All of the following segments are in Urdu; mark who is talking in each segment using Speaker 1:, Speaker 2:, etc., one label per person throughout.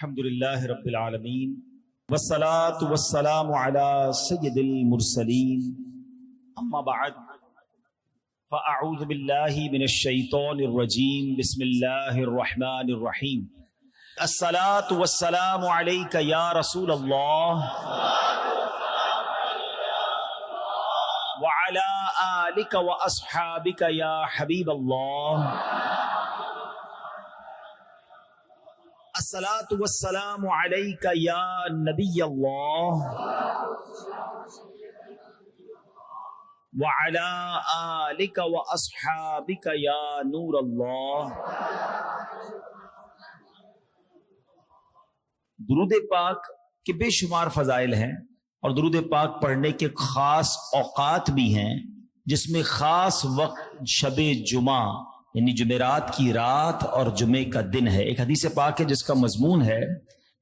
Speaker 1: الحمد لله رب العالمين والصلاة والسلام على سيد المرسلين أما بعد فأعوذ بالله من الشيطان الرجيم بسم الله الرحمن الرحيم الصلاة والسلام عليك يا رسول الله وعلى آلك وأصحابك يا حبيب الله الصلاة والسلام عليك يا نبي الله وعلى آلك وأصحابك يا نور الله. درود پاک کے بے شمار فضائل ہیں اور درود پاک پڑھنے کے خاص اوقات بھی ہیں، جس میں خاص وقت شب جمعہ یعنی جمعرات کی رات اور جمعے کا دن ہے. ایک حدیث پاک ہے جس کا مضمون ہے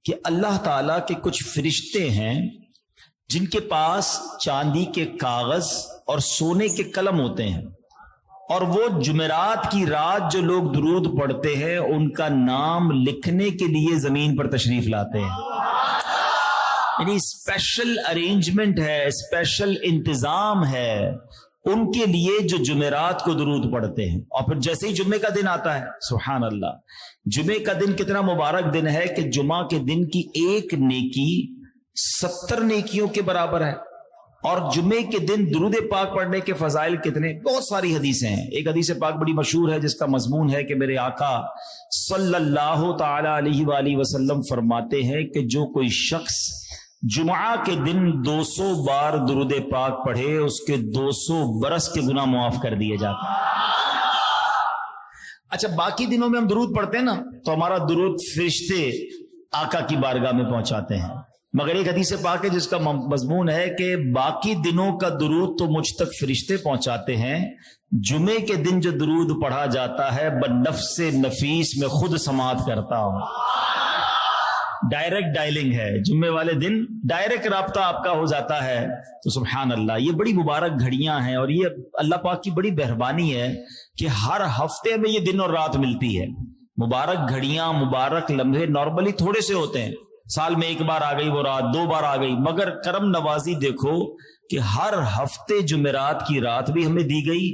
Speaker 1: کہ اللہ تعالیٰ کے کچھ فرشتے ہیں جن کے پاس چاندی کے کاغذ اور سونے کے قلم ہوتے ہیں، اور وہ جمعرات کی رات جو لوگ درود پڑھتے ہیں ان کا نام لکھنے کے لیے زمین پر تشریف لاتے ہیں. یعنی اسپیشل ارینجمنٹ ہے، اسپیشل انتظام ہے ان کے لیے جو جمعرات کو درود پڑھتے ہیں. اور پھر جیسے ہی جمعے کا دن آتا ہے، سبحان اللہ، جمعے کا دن کتنا مبارک دن ہے کہ جمعہ کے دن کی ایک نیکی 70 نیکیوں کے برابر ہے. اور جمعے کے دن درود پاک پڑھنے کے فضائل کتنے، بہت ساری حدیثیں ہیں. ایک حدیث پاک بڑی مشہور ہے جس کا مضمون ہے کہ میرے آقا صلی اللہ تعالی علیہ وآلہ وسلم فرماتے ہیں کہ جو کوئی شخص جمعہ کے دن 200 بار درود پاک پڑھے اس کے 200 برس کے گناہ معاف کر دیے جاتے ہیں. اچھا، باقی دنوں میں ہم درود پڑھتے ہیں نا تو ہمارا درود فرشتے آقا کی بارگاہ میں پہنچاتے ہیں، مگر ایک حدیث پاک ہے جس کا مضمون ہے کہ باقی دنوں کا درود تو مجھ تک فرشتے پہنچاتے ہیں، جمعے کے دن جو درود پڑھا جاتا ہے بنفس نفیس میں خود سماعت کرتا ہوں. ڈائریکٹ ڈائلنگ ہے، جمعے والے دن ڈائریکٹ رابطہ آپ کا ہو جاتا ہے. تو سبحان اللہ، یہ بڑی مبارک گھڑیاں ہیں اور یہ اللہ پاک کی بڑی مہربانی ہے کہ ہر ہفتے میں یہ دن اور رات ملتی ہے. مبارک گھڑیاں، مبارک لمحے نارملی تھوڑے سے ہوتے ہیں، سال میں ایک بار آ گئی وہ رات، 2 بار آ گئی، مگر کرم نوازی دیکھو کہ ہر ہفتے جمعرات کی رات بھی ہمیں دی گئی،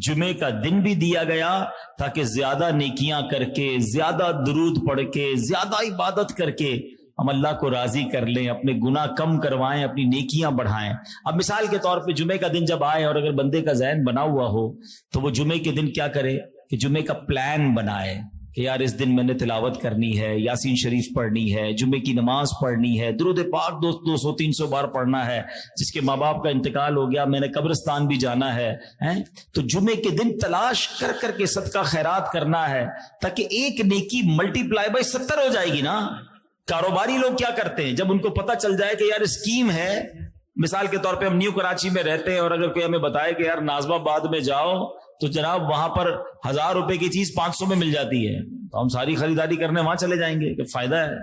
Speaker 1: جمعے کا دن بھی دیا گیا، تاکہ زیادہ نیکیاں کر کے، زیادہ درود پڑھ کے، زیادہ عبادت کر کے ہم اللہ کو راضی کر لیں، اپنے گناہ کم کروائیں، اپنی نیکیاں بڑھائیں. اب مثال کے طور پہ جمعے کا دن جب آئے اور اگر بندے کا ذہن بنا ہوا ہو تو وہ جمعے کے دن کیا کرے کہ جمعے کا پلان بنائے کہ یار اس دن میں نے تلاوت کرنی ہے، یاسین شریف پڑھنی ہے، جمعے کی نماز پڑھنی ہے، درود پاک 200-300 بار پڑھنا ہے، جس کے ماں باپ کا انتقال ہو گیا میں نے قبرستان بھی جانا ہے. تو جمعے کے دن تلاش کر کر کے صدقہ خیرات کرنا ہے تاکہ ایک نیکی ملٹی پلائی بائی 70 ہو جائے گی نا. کاروباری لوگ کیا کرتے ہیں جب ان کو پتہ چل جائے کہ یار اسکیم ہے، مثال کے طور پہ ہم نیو کراچی میں رہتے ہیں اور اگر کوئی ہمیں بتائے کہ یار نازم آباد میں جاؤ تو جناب وہاں پر 1000 روپے کی چیز 500 میں مل جاتی ہے، تو ہم ساری خریداری کرنے وہاں چلے جائیں گے کہ فائدہ ہے.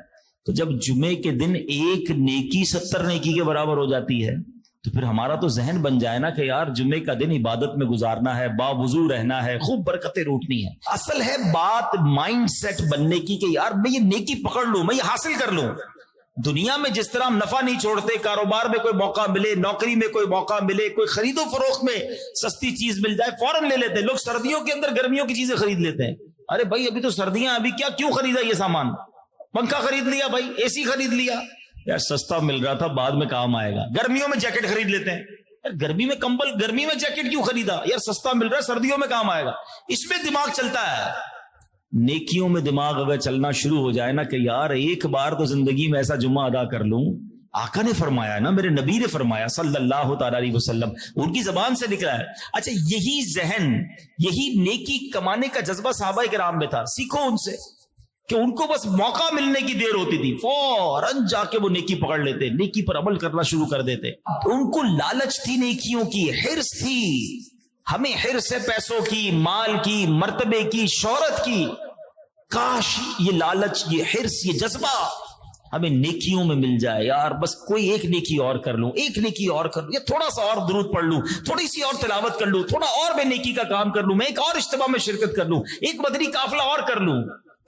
Speaker 1: تو جب جمعے کے دن ایک نیکی 70 نیکی کے برابر ہو جاتی ہے تو پھر ہمارا تو ذہن بن جائے نا کہ یار جمعے کا دن عبادت میں گزارنا ہے، باوضو رہنا ہے، خوب برکتیں روٹنی ہے. اصل ہے بات مائنڈ سیٹ بننے کی کہ یار میں یہ نیکی پکڑ لوں، میں یہ حاصل کر لوں. دنیا میں جس طرح ہم نفع نہیں چھوڑتے، کاروبار میں کوئی موقع ملے، نوکری میں کوئی موقع ملے، کوئی خرید و فروخت میں سستی چیز مل جائے فوراً لے لیتے ہیں. لوگ سردیوں کے اندر گرمیوں کی چیزیں خرید لیتے ہیں. ارے بھائی ابھی تو سردیاں، ابھی کیوں خریدا یہ سامان؟ پنکھا خرید لیا بھائی، اے سی خرید لیا، یار سستا مل رہا تھا بعد میں کام آئے گا. گرمیوں میں جیکٹ خرید لیتے ہیں، یار گرمی میں کمبل، گرمی میں جیکٹ کیوں خریدا؟ یار سستا مل رہا ہے سردیوں میں کام آئے گا. اس میں دماغ چلتا ہے. نیکیوں میں دماغ اگر چلنا شروع ہو جائے نا کہ یار ایک بار تو زندگی میں ایسا جمعہ ادا کر لوں، آقا نے فرمایا نا، میرے نبی نے فرمایا صلی اللہ تعالی علیہ وسلم، ان کی زبان سے نکلا ہے. اچھا، یہی ذہن، یہی نیکی کمانے کا جذبہ صحابہ کرام میں تھا. سیکھو ان سے کہ ان کو بس موقع ملنے کی دیر ہوتی تھی، فوراً جا کے وہ نیکی پکڑ لیتے، نیکی پر عمل کرنا شروع کر دیتے. ان کو لالچ تھی نیکیوں کی، حرص تھی. ہمیں حرص ہے پیسوں کی، مال کی، مرتبے کی، شہرت کی. کاش یہ لالچ، یہ حرص، یہ جذبہ ہمیں نیکیوں میں مل جائے. یار بس کوئی ایک نیکی اور کر لوں، ایک نیکی اور کر لوں، یا تھوڑا سا اور درود پڑھ لوں، تھوڑی سی اور تلاوت کر لوں، تھوڑا اور میں نیکی کا کام کر لوں، میں ایک اور اجتماع میں شرکت کر لوں، ایک مدنی قافلہ اور کر لوں.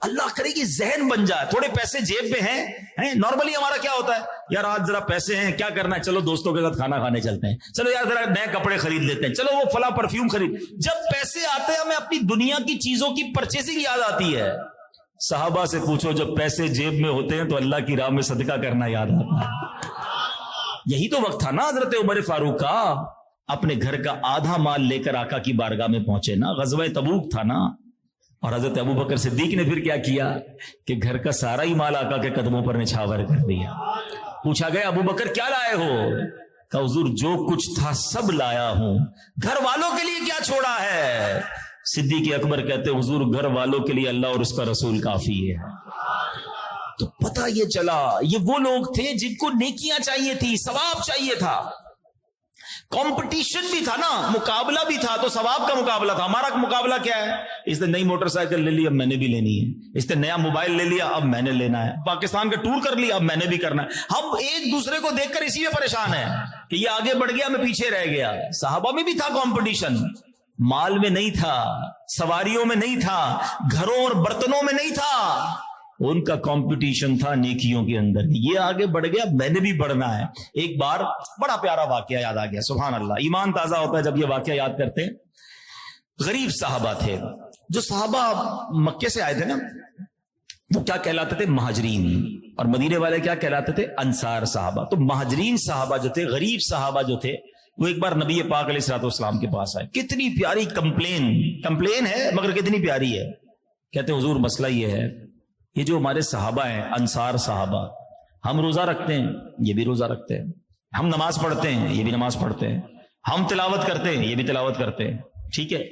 Speaker 1: اللہ کرے کہ ذہن بن جائے. تھوڑے پیسے جیب میں ہیں, نارملی ہمارا کیا ہوتا ہے, یار آج ذرا پیسے ہیں, کیا کرنا ہے, چلو دوستوں کے ساتھ کھانا کھانے چلتے ہیں, چلو یار ذرا نئے کپڑے خرید لیتے ہیں, چلو وہ فلاں پرفیوم خرید. جب پیسے آتے ہیں ہمیں اپنی دنیا کی چیزوں کی پرچیزنگ یاد آتی ہے. صحابہ سے پوچھو جب پیسے جیب میں ہوتے ہیں تو اللہ کی راہ میں صدقہ کرنا یاد آتا ہے. یہی تو وقت تھا نا حضرت عمر فاروق کا, اپنے گھر کا آدھا مال لے کر آقا کی بارگاہ میں پہنچے نا, غزوہ تبوک تھا نا. اور حضرت ابو بکر صدیق نے پھر کیا کیا کہ گھر کا سارا ہی مال آقا کے قدموں پر نچھاور کر دیا. پوچھا گیا ابو بکر کیا لائے ہو, کہا حضور جو کچھ تھا سب لایا ہوں, گھر والوں کے لیے کیا چھوڑا ہے. صدیق اکبر کہتے حضور گھر والوں کے لیے اللہ اور اس کا رسول کافی ہے. تو پتہ یہ چلا یہ وہ لوگ تھے جن کو نیکیاں چاہیے تھی, ثواب چاہیے تھا. کمپٹیشن بھی تھا نا, مقابلہ بھی تھا, تو ثواب کا مقابلہ تھا. ہمارا مقابلہ کیا ہے, اس نے نئی موٹر سائیکل لے لی اب میں نے بھی لینی ہے, اس نے نیا موبائل لے لیا اب میں نے لینا ہے, پاکستان کا ٹور کر لیا اب میں نے بھی کرنا ہے. ہم ایک دوسرے کو دیکھ کر اسی میں پریشان ہیں کہ یہ آگے بڑھ گیا میں پیچھے رہ گیا. صحابہ میں بھی تھا کمپٹیشن, مال میں نہیں تھا, سواریوں میں نہیں تھا, گھروں اور برتنوں میں نہیں تھا, ان کا کمپٹیشن تھا نیکیوں کے اندر. یہ آگے بڑھ گیا میں نے بھی بڑھنا ہے. ایک بار بڑا پیارا واقعہ یاد آ گیا, سبحان اللہ, ایمان تازہ ہوتا ہے جب یہ واقعہ یاد کرتے ہیں. غریب صحابہ تھے, جو صحابہ مکے سے آئے تھے نا وہ کیا کہلاتے تھے, مہاجرین, اور مدینے والے کیا کہلاتے تھے, انصار صحابہ. تو مہاجرین صحابہ جو تھے, غریب صحابہ جو تھے, وہ ایک بار نبی پاک علیہ الصلوۃ والسلام کے پاس آئے. کتنی پیاری کمپلین ہے مگر کتنی پیاری ہے. کہتے ہیں حضور مسئلہ یہ ہے, یہ جو ہمارے صحابہ ہیں انصار صحابہ, ہم روزہ رکھتے ہیں یہ بھی روزہ رکھتے ہیں, ہم نماز پڑھتے ہیں یہ بھی نماز پڑھتے ہیں, ہم تلاوت کرتے ہیں یہ بھی تلاوت کرتے ہیں, ٹھیک ہے,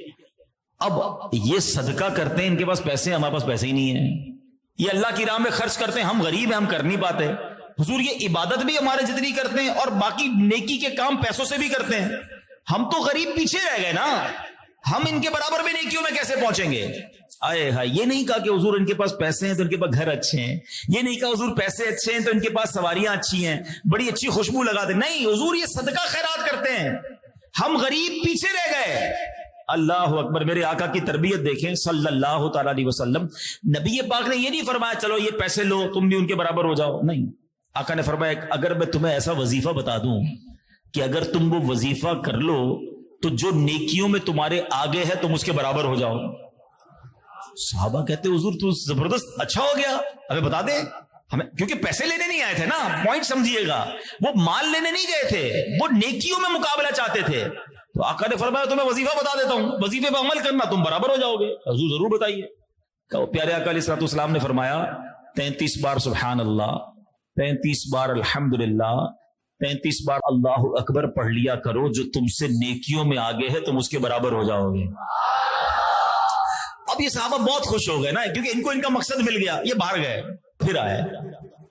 Speaker 1: اب یہ صدقہ کرتے ہیں, ان کے پاس پیسے ہیں ہمارے پاس پیسے ہی نہیں ہیں, یہ اللہ کی راہ میں خرچ کرتے ہیں, ہم غریب ہیں ہم کر نہیں پاتے. حضور یہ عبادت بھی ہمارے جتنی کرتے ہیں اور باقی نیکی کے کام پیسوں سے بھی کرتے ہیں, ہم تو غریب پیچھے رہ گئے نا, ہم ان کے برابر میں نیکیوں میں کیسے پہنچیں گے. آئے ہائے, یہ نہیں کہا کہ حضور ان کے پاس پیسے ہیں تو ان کے پاس گھر اچھے ہیں, یہ نہیں کہا حضور پیسے اچھے ہیں تو ان کے پاس سواریاں اچھی ہیں, بڑی اچھی خوشبو لگاتے, نہیں حضور یہ صدقہ خیرات کرتے ہیں, ہم غریب پیچھے رہ گئے. اللہ اکبر, میرے آقا کی تربیت دیکھیں صلی اللہ تعالی علیہ وسلم. نبی پاک نے یہ نہیں فرمایا چلو یہ پیسے لو تم بھی ان کے برابر ہو جاؤ, نہیں. آقا نے فرمایا اگر میں تمہیں ایسا وظیفہ بتا دوں کہ اگر تم وہ وظیفہ کر لو تو جو نیکیوں میں تمہارے آگے ہے تم اس کے برابر ہو جاؤ. صحابہ کہتے حضور تو زبردست, اچھا ہو گیا ہمیں بتا دیں ہمیں, کیونکہ پیسے لینے نہیں آئے تھے نا, پوائنٹ سمجھیے گا, وہ مال لینے نہیں گئے تھے, وہ نیکیوں میں مقابلہ چاہتے تھے. تو آقا نے فرمایا تمہیں وظیفہ بتا دیتا ہوں, وظیفے پہ عمل کرنا تم برابر ہو جاؤ گے. حضور ضرور بتائیے. کہ پیارے آقا علیہ الصلوۃ والسلام نے فرمایا 33 بار سبحان اللہ, 33 بار الحمدللہ, 33 بار اللہ اکبر پڑھ لیا کرو, جو تم سے نیکیوں میں آگے ہے تم اس کے برابر ہو جاؤ گے. اب یہ صحابہ بہت خوش ہو گئے نا, کیونکہ ان کو ان کا مقصد مل گیا, یہ باہر گئے. پھر آئے,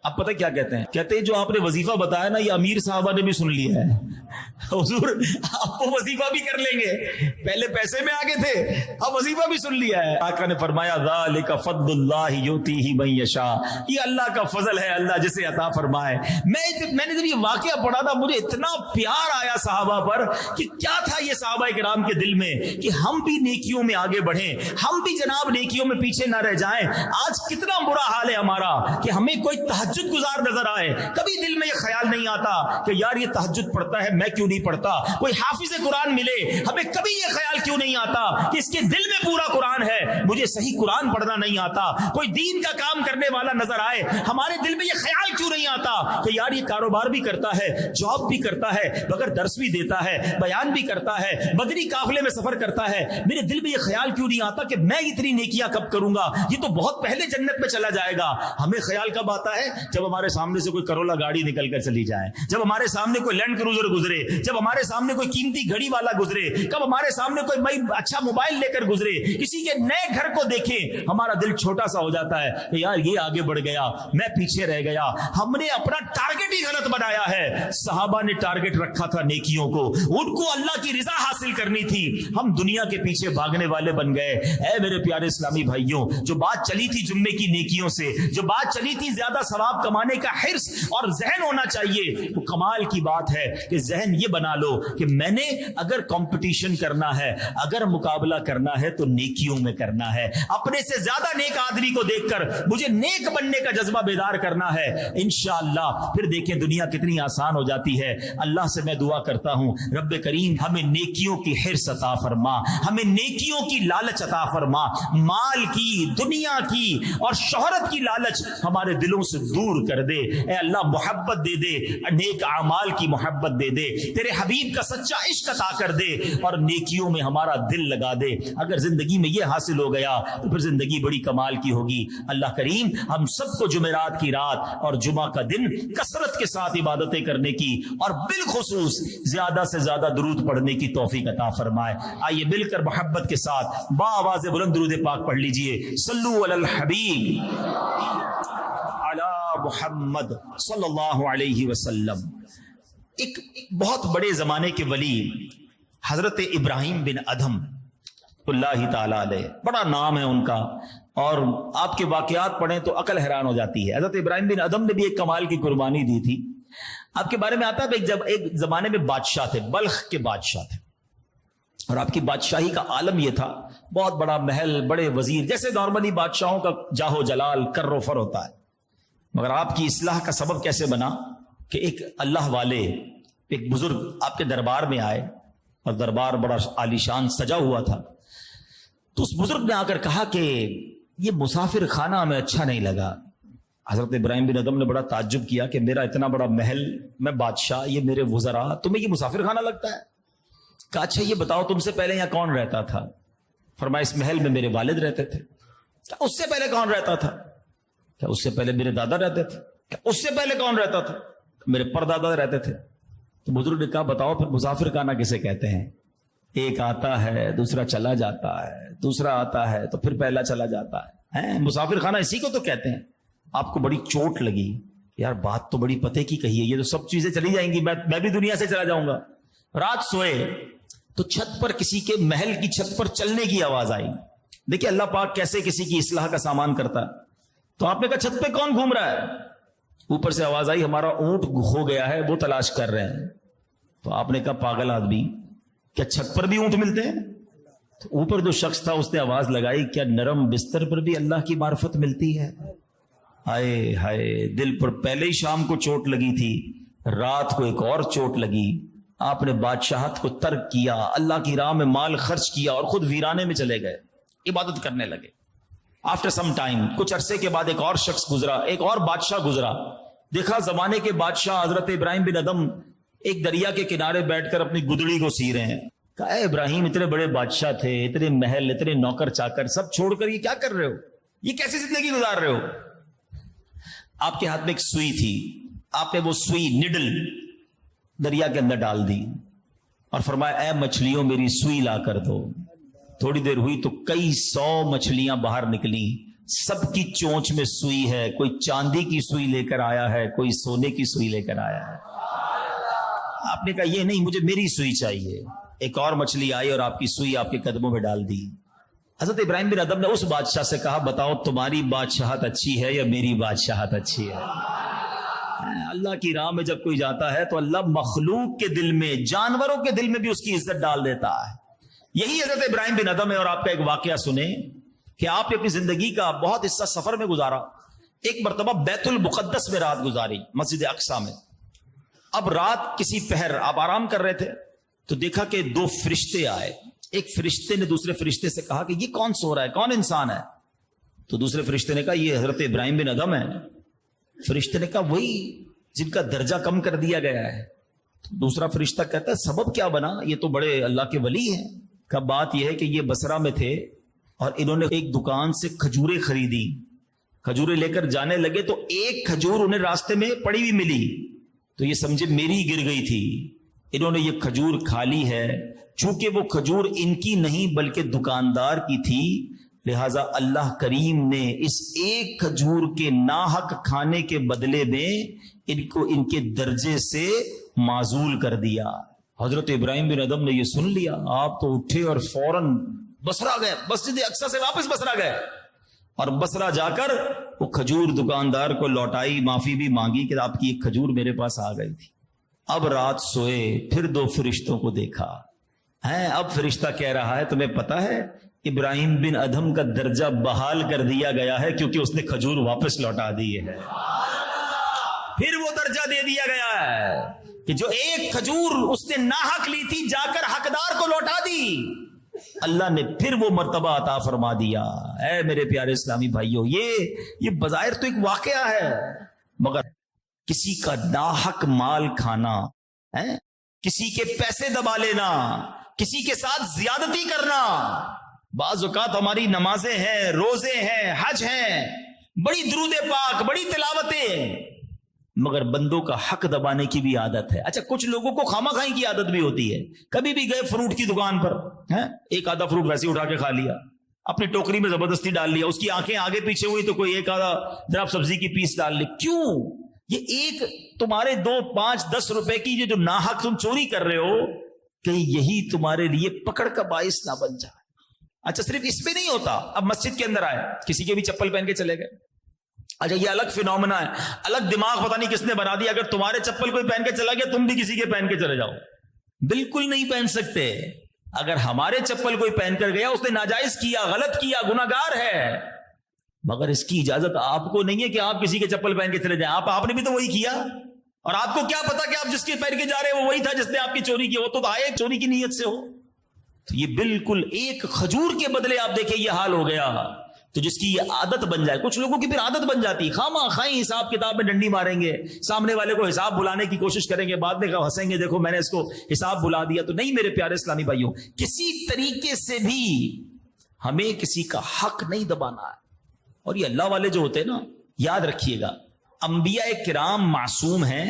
Speaker 1: اب پتہ کیا کہتے ہیں, کہتے ہیں جو آپ نے وظیفہ بتایا نا یہ امیر صحابہ نے بھی سن لیا ہے. حضور آپ کو وظیفہ بھی کر لیں گے, پہلے پیسے میں آگے تھے اب وظیفہ بھی سن لیا ہے. آقا نے فرمایا ذالک فضل اللہ یؤتیہ من یشاء, یہ اللہ کا فضل ہے, اللہ جسے عطا فرمائے. میں نے جب یہ واقعہ پڑھا تھا مجھے اتنا پیار آیا صحابہ پر کہ کیا تھا یہ صحابہ کرام کے دل میں کہ ہم بھی نیکیوں میں آگے بڑھیں, ہم بھی جناب نیکیوں میں پیچھے نہ رہ جائیں. آج کتنا برا حال ہے ہمارا کہ ہمیں کوئی تہجد گزار نظر آئے, کبھی دل میں یہ خیال نہیں آتا کہ یار یہ تہجد پڑھتا ہے میں کیوں نہیں پڑھتا. کوئی حافظ قرآن ملے, ہمیں کبھی یہ خیال کیوں نہیں آتا کہ اس کے دل میں پورا قرآن ہے, مجھے صحیح قرآن پڑھنا نہیں آتا. کوئی دین کا کام کرنے والا نظر آئے, ہمارے دل میں یہ خیال کیوں نہیں آتا کہ یار یہ کاروبار بھی کرتا ہے, جاب بھی کرتا ہے, مگر درس بھی دیتا ہے, بیان بھی کرتا ہے, بدری قافلے میں سفر کرتا ہے, میرے دل میں یہ خیال کیوں نہیں آتا کہ میں اتنی نیکیاں کب کروں گا, یہ تو بہت پہلے جنت میں چلا جائے گا. ہمیں خیال کب آتا ہے, جب ہمارے سامنے سے کوئی کرولا گاڑی نکل کر چلی جائے, جب ہمارے سامنے کوئی لینڈ کروزر گزرے, جب ہمارے سامنے کوئی قیمتی گھڑی والا گزرے, کب ہمارے سامنے کوئی اچھا موبائل لے کر گزرے, کسی کے نئے گھر کو دیکھیں ہمارا دل چھوٹا سا ہو جاتا ہے کہ یار یہ آگے بڑھ گیا میں پیچھے رہ گیا. ہم نے اپنا ٹارگٹ ہی غلط بنایا ہے. صحابہ نے ٹارگٹ رکھا تھا نیکیوں کو, ان کو اللہ کی رضا حاصل کرنی تھی, ہم دنیا کے پیچھے بھاگنے والے بن گئے. اے میرے پیارے اسلامی بھائیوں, جو بات چلی تھی جمعے کی نیکیوں سے, جو بات چلی تھی زیادہ ثواب کمانے کا حرص اور ذہن ہونا چاہیے, وہ کمال کی بات ہے کہ ذہن یہ بنا بنا لو کہ میں نے اگر کمپٹیشن کرنا ہے, اگر مقابلہ کرنا ہے تو نیکیوں میں کرنا ہے. اپنے سے زیادہ نیک آدمی کو دیکھ کر مجھے نیک بننے کا جذبہ بیدار کرنا ہے. انشاءاللہ پھر دیکھیں دنیا کتنی آسان ہو جاتی ہے. اللہ سے میں دعا کرتا ہوں رب کریم ہمیں نیکیوں کی حرص عطا فرما, ہمیں نیکیوں کی لالچ عطا فرما. مال کی, دنیا کی اور شہرت کی لالچ ہمارے دلوں سے دور کر دے. اے اللہ محبت دے دے, نیک اعمال کی محبت دے دے, تیرے حبیب کا سچا عشق عطا کر دے اور نیکیوں میں ہمارا دل لگا دے. اگر زندگی میں یہ حاصل ہو گیا تو پھر زندگی بڑی کمال کی ہوگی. اللہ کریم ہم سب کو جمعرات کی رات اور جمعہ کا دن کثرت کے ساتھ عبادتیں کرنے کی اور بالخصوص زیادہ سے زیادہ درود پڑھنے کی توفیق عطا فرمائے. آئیے مل کر محبت کے ساتھ بآواز بلند درود پاک پڑھ لیجئے. صلو علی الحبیب علی محمد صلی اللہ علیہ وسلم. ایک بہت بڑے زمانے کے ولی حضرت ابراہیم بن ادھم اللہ تعالی علیہ, بڑا نام ہے ان کا, اور آپ کے واقعات پڑھیں تو عقل حیران ہو جاتی ہے. حضرت ابراہیم بن ادھم نے بھی ایک کمال کی قربانی دی تھی. آپ کے بارے میں آتا ہے جب ایک زمانے میں بادشاہ تھے, بلخ کے بادشاہ تھے, اور آپ کی بادشاہی کا عالم یہ تھا, بہت بڑا محل, بڑے وزیر, جیسے نارملی بادشاہوں کا جاہو جلال کر و فر ہوتا ہے. مگر آپ کی اصلاح کا سبب کیسے بنا کہ ایک اللہ والے, ایک بزرگ آپ کے دربار میں آئے, اور دربار بڑا عالیشان سجا ہوا تھا. تو اس بزرگ نے آ کر کہا کہ یہ مسافر خانہ ہمیں اچھا نہیں لگا. حضرت ابراہیم بن ادم نے بڑا تعجب کیا کہ میرا اتنا بڑا محل, میں بادشاہ, یہ میرے وزراء, تمہیں یہ مسافر خانہ لگتا ہے؟ کہا اچھا یہ بتاؤ تم سے پہلے یہاں کون رہتا تھا؟ فرمایا اس محل میں میرے والد رہتے تھے. کیا اس سے پہلے کون رہتا تھا؟ کیا اس سے پہلے میرے دادا رہتے تھے؟ کیا اس سے پہلے کون رہتا تھا؟ میرے پردادا رہتے تھے. تو بزرگ نے کہا بتاؤ پھر مسافر خانہ کسے کہتے ہیں؟ ایک آتا ہے, دوسرا چلا جاتا ہے, دوسرا آتا ہے تو پھر پہلا چلا جاتا ہے. مسافر خانہ اسی کو تو کہتے ہیں. آپ کو بڑی چوٹ لگی, یار بات تو بڑی پتے کی کہی ہے, یہ تو سب چیزیں چلی جائیں گی, میں بھی دنیا سے چلا جاؤں گا. رات سوئے تو چھت پر کسی کے محل کی چھت پر چلنے کی آواز آئی. دیکھیں اللہ پاک کیسے کسی کی اصلاح کا سامان کرتا ہے. تو آپ نے کہا چھت پہ کون گھوم رہا ہے؟ اوپر سے آواز آئی ہمارا اونٹ ہو گیا ہے, وہ تلاش کر رہے ہیں. تو آپ نے کہا پاگل آدمی, کیا چھت پر بھی اونٹ ملتے ہیں؟ تو اوپر جو شخص تھا اس نے آواز لگائی کیا نرم بستر پر بھی اللہ کی معرفت ملتی ہے؟ ہائے ہائے, دل پر پہلے ہی شام کو چوٹ لگی تھی, رات کو ایک اور چوٹ لگی. آپ نے بادشاہت کو ترک کیا, اللہ کی راہ میں مال خرچ کیا اور خود ویرانے میں چلے گئے, عبادت کرنے لگے. آفٹر سم ٹائم, کچھ عرصے کے بعد ایک اور شخص گزرا, ایک اور بادشاہ گزرا. دیکھا زمانے کے بادشاہ حضرت ابراہیم بن ادم ایک دریا کے کنارے بیٹھ کر اپنی گدڑی کو سی رہے ہیں. کہا اے ابراہیم اتنے بڑے بادشاہ تھے, اتنے محل, اتنے نوکر چاکر سب چھوڑ کر یہ کیا کر رہے ہو؟ یہ کیسی زندگی گزار رہے ہو؟ آپ کے ہاتھ میں ایک سوئی تھی, آپ نے وہ سوئی نڈل دریا کے اندر ڈال دی اور فرمایا اے مچھلیوں میری سوئی لا کر دو. تھوڑی دیر ہوئی تو کئی 100 مچھلیاں باہر نکلی, سب کی چونچ میں سوئی ہے. کوئی چاندی کی سوئی لے کر آیا ہے, کوئی سونے کی سوئی لے کر آیا ہے. آپ نے کہا یہ نہیں, مجھے میری سوئی چاہیے. ایک اور مچھلی آئی اور آپ کی سوئی آپ کے قدموں میں ڈال دی. حضرت ابراہیم بن ادم نے اس بادشاہ سے کہا بتاؤ تمہاری بادشاہت اچھی ہے یا میری بادشاہت اچھی ہے؟ اللہ کی راہ میں جب کوئی جاتا ہے تو اللہ مخلوق کے دل میں, جانوروں کے دل میں بھی اس کی عزت ڈال دیتا ہے. یہی حضرت ابراہیم بن ادم ہے. اور آپ کا ایک واقعہ سنیں کہ آپ نے اپنی زندگی کا بہت حصہ سفر میں گزارا. ایک مرتبہ بیت المقدس میں رات گزاری, مسجد اقصی میں. اب رات کسی پہر آپ آرام کر رہے تھے تو دیکھا کہ 2 فرشتے آئے. ایک فرشتے نے دوسرے فرشتے سے کہا کہ یہ کون سو رہا ہے, کون انسان ہے؟ تو دوسرے فرشتے نے کہا یہ حضرت ابراہیم بن ادم ہے. فرشتے نے کہا وہی جن کا درجہ کم کر دیا گیا ہے. دوسرا فرشتہ کہتا ہے سبب کیا بنا, یہ تو بڑے اللہ کے ولی ہیں. کا بات یہ ہے کہ یہ بصرہ میں تھے اور انہوں نے ایک دکان سے کھجوریں خریدی. کھجوریں لے کر جانے لگے تو ایک کھجور انہیں راستے میں پڑی ہوئی ملی, تو یہ سمجھے میری گر گئی تھی. انہوں نے یہ کھجور کھا لی ہے. چونکہ وہ کھجور ان کی نہیں بلکہ دکاندار کی تھی, لہذا اللہ کریم نے اس ایک کھجور کے ناحق کھانے کے بدلے میں ان کو ان کے درجے سے معزول کر دیا. حضرت ابراہیم بن ادم نے یہ سن لیا, آپ تو اٹھے اور فوراً بصرہ گئے, مسجد اقصی سے واپس بصرہ گئے اور بصرہ جا کر وہ کھجور دکاندار کو لوٹائی, معافی بھی مانگی کہ آپ کی ایک کھجور میرے پاس آ گئی تھی. اب رات سوئے پھر 2 فرشتوں کو دیکھا ہے. اب فرشتہ کہہ رہا ہے تمہیں پتا ہے ابراہیم بن ادھم کا درجہ بحال کر دیا گیا ہے کیونکہ اس نے کھجور واپس لوٹا دی ہے. پھر وہ درجہ دے دیا گیا ہے کہ جو ایک کھجور اس نے ناحق لی تھی جا کر حقدار کو لوٹا دی. اللہ نے پھر وہ مرتبہ عطا فرما دیا. اے میرے پیارے اسلامی بھائیوں، یہ بظاہر تو ایک واقعہ ہے، مگر کسی کا ناحق مال کھانا، کسی کے پیسے دبا لینا، کسی کے ساتھ زیادتی کرنا، بعض اوقات ہماری نمازیں ہیں، روزے ہیں، حج ہیں، بڑی درود پاک، بڑی تلاوتیں، مگر بندوں کا حق دبانے کی بھی عادت ہے. اچھا کچھ لوگوں کو خامہ خائی کی عادت بھی ہوتی ہے. کبھی بھی گئے فروٹ کی دکان پر، ایک آدھا فروٹ ویسے اٹھا کے کھا لیا، اپنی ٹوکری میں زبردستی ڈال لیا، اس کی آنکھیں آگے پیچھے ہوئی تو کوئی ایک آدھا ذرا سبزی کی پیس ڈال لی. کیوں؟ یہ ایک تمہارے 2 5 10 روپے کی جو ناحق تم چوری کر رہے ہو، کہیں یہی تمہارے لیے پکڑ کا باعث نہ بن جائے. اچھا صرف اس پہ نہیں ہوتا. اب مسجد کے اندر آئے، کسی کے بھی چپل پہن کے چلے گئے. اچھا یہ الگ فینومنا ہے، الگ دماغ پتہ نہیں کس نے بنا دیا. اگر تمہارے چپل کوئی پہن کے چلا گیا، تم بھی کسی کے پہن کے چلے جاؤ. بالکل نہیں پہن سکتے. اگر ہمارے چپل کوئی پہن کر گیا، اس نے ناجائز کیا، غلط کیا، گناہگار ہے، مگر اس کی اجازت آپ کو نہیں ہے کہ آپ کسی کے چپل پہن کے چلے جائیں. آپ نے بھی تو وہی کیا، اور آپ کو کیا پتا کہ آپ جس کے پہن کے جا رہے ہیں وہ وہی تھا جس نے آپ کی چوری کی. وہ تو آئے چوری کی نیت سے ہو. تو یہ بالکل ایک کھجور کے بدلے آپ دیکھیں یہ حال ہو گیا. تو جس کی یہ عادت بن جائے، کچھ لوگوں کی پھر عادت بن جاتی، خامہ خائی حساب کتاب میں ڈنڈی ماریں گے، سامنے والے کو حساب بلانے کی کوشش کریں گے، بعد میں ہنسیں گے دیکھو میں نے اس کو حساب بلا دیا. تو نہیں میرے پیارے اسلامی بھائیوں، کسی طریقے سے بھی ہمیں کسی کا حق نہیں دبانا ہے. اور یہ اللہ والے جو ہوتے ہیں نا، یاد رکھیے گا، انبیاء کرام معصوم ہیں،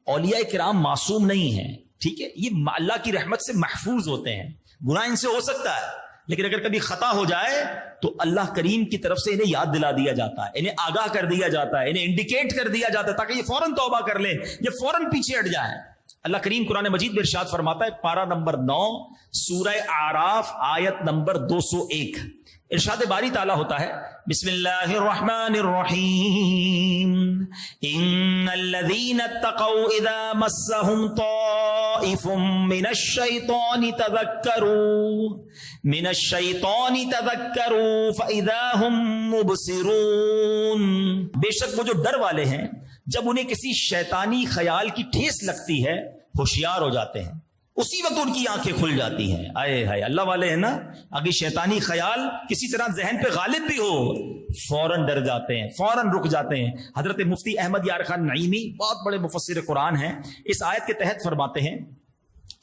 Speaker 1: اولیاء کرام معصوم نہیں ہیں. ٹھیک ہے، یہ اللہ کی رحمت سے محفوظ ہوتے ہیں. گناہ ان سے ہو سکتا ہے، لیکن اگر کبھی خطا ہو جائے تو اللہ کریم کی طرف سے انہیں یاد دلا دیا جاتا ہے، انہیں آگاہ کر دیا جاتا ہے، انہیں انڈیکیٹ کر دیا جاتا ہے تاکہ یہ فوراً توبہ کر لیں، یہ فوراً پیچھے ہٹ جائیں. اللہ کریم قرآن مجید میں ارشاد فرماتا ہے، پارہ نمبر 9 سورہ اعراف آیت نمبر 201. ارشاد باری تعالیٰ ہوتا ہے، بسم اللہ الرحمن الرحیم، ان الذین اتقوا اذا مسهم طائف من الشیطان تذکروا فاذا هم مبصرون. بے شک وہ جو ڈر والے ہیں، جب انہیں کسی شیطانی خیال کی ٹھیس لگتی ہے ہوشیار ہو جاتے ہیں، اسی وقت ان کی آنکھیں کھل جاتی ہیں. آئے ہائے، اللہ والے ہیں نا، اگر شیطانی خیال کسی طرح ذہن پہ غالب بھی ہو فوراً ڈر جاتے ہیں، فوراً رک جاتے ہیں. حضرت مفتی احمد یار خان نعیمی بہت بڑے مفسر قرآن ہیں، اس آیت کے تحت فرماتے ہیں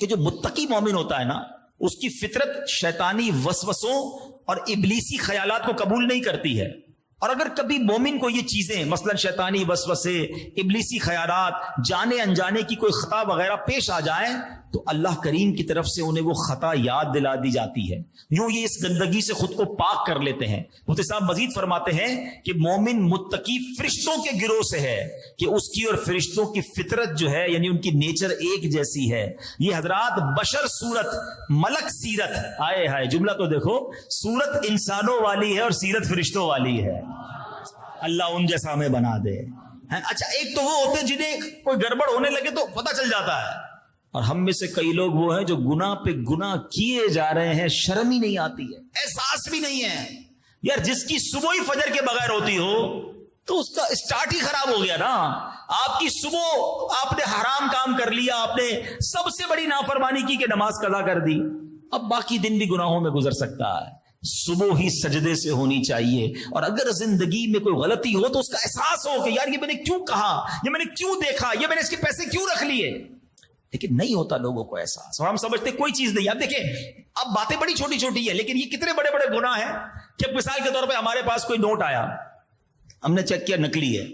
Speaker 1: کہ جو متقی مومن ہوتا ہے نا، اس کی فطرت شیطانی وسوسوں اور ابلیسی خیالات کو قبول نہیں کرتی ہے. اور اگر کبھی مومن کو یہ چیزیں مثلا شیطانی وسوسے، ابلیسی خیالات، جانے انجانے کی کوئی خطا وغیرہ پیش آ جائیں تو اللہ کریم کی طرف سے انہیں وہ خطا یاد دلا دی جاتی ہے. یوں یہ اس گندگی سے خود کو پاک کر لیتے ہیں. مفتی صاحب مزید فرماتے ہیں کہ مومن متقی فرشتوں کے گروہ سے ہے کہ اس کی اور فرشتوں کی فطرت جو ہے، یعنی ان کی نیچر ایک جیسی ہے. یہ حضرات بشر صورت، ملک سیرت، آئے ہائے جملہ تو دیکھو، صورت انسانوں والی ہے اور سیرت فرشتوں والی ہے. اللہ ان جیسا ہمیں بنا دے. اچھا ایک تو وہ ہوتے ہیں جنہیں کوئی گڑبڑ ہونے لگے تو پتہ چل جاتا ہے، اور ہم میں سے کئی لوگ وہ ہیں جو گناہ پہ گناہ کیے جا رہے ہیں، شرم ہی نہیں آتی ہے، احساس بھی نہیں ہے. یار جس کی صبح ہی فجر کے بغیر ہوتی ہو تو اس کا اسٹارٹ ہی خراب ہو گیا نا. آپ کی صبح آپ نے حرام کام کر لیا، آپ نے سب سے بڑی نافرمانی کی کہ نماز قضا کر دی، اب باقی دن بھی گناہوں میں گزر سکتا ہے. صبح ہی سجدے سے ہونی چاہیے. اور اگر زندگی میں کوئی غلطی ہو تو اس کا احساس ہو کہ یار یہ میں نے کیوں کہا، یہ میں نے کیوں دیکھا، یہ میں نے اس کے پیسے کیوں رکھ لیے. لیکن نہیں ہوتا لوگوں کو احساس، اور ہم سمجھتے کوئی چیز نہیں. اب دیکھیں، اب باتیں بڑی چھوٹی چھوٹی ہیں لیکن یہ کتنے بڑے بڑے گناہ ہیں کہ مثال کے طور پہ ہمارے پاس کوئی نوٹ آیا، ہم نے چیک کیا نکلی ہے،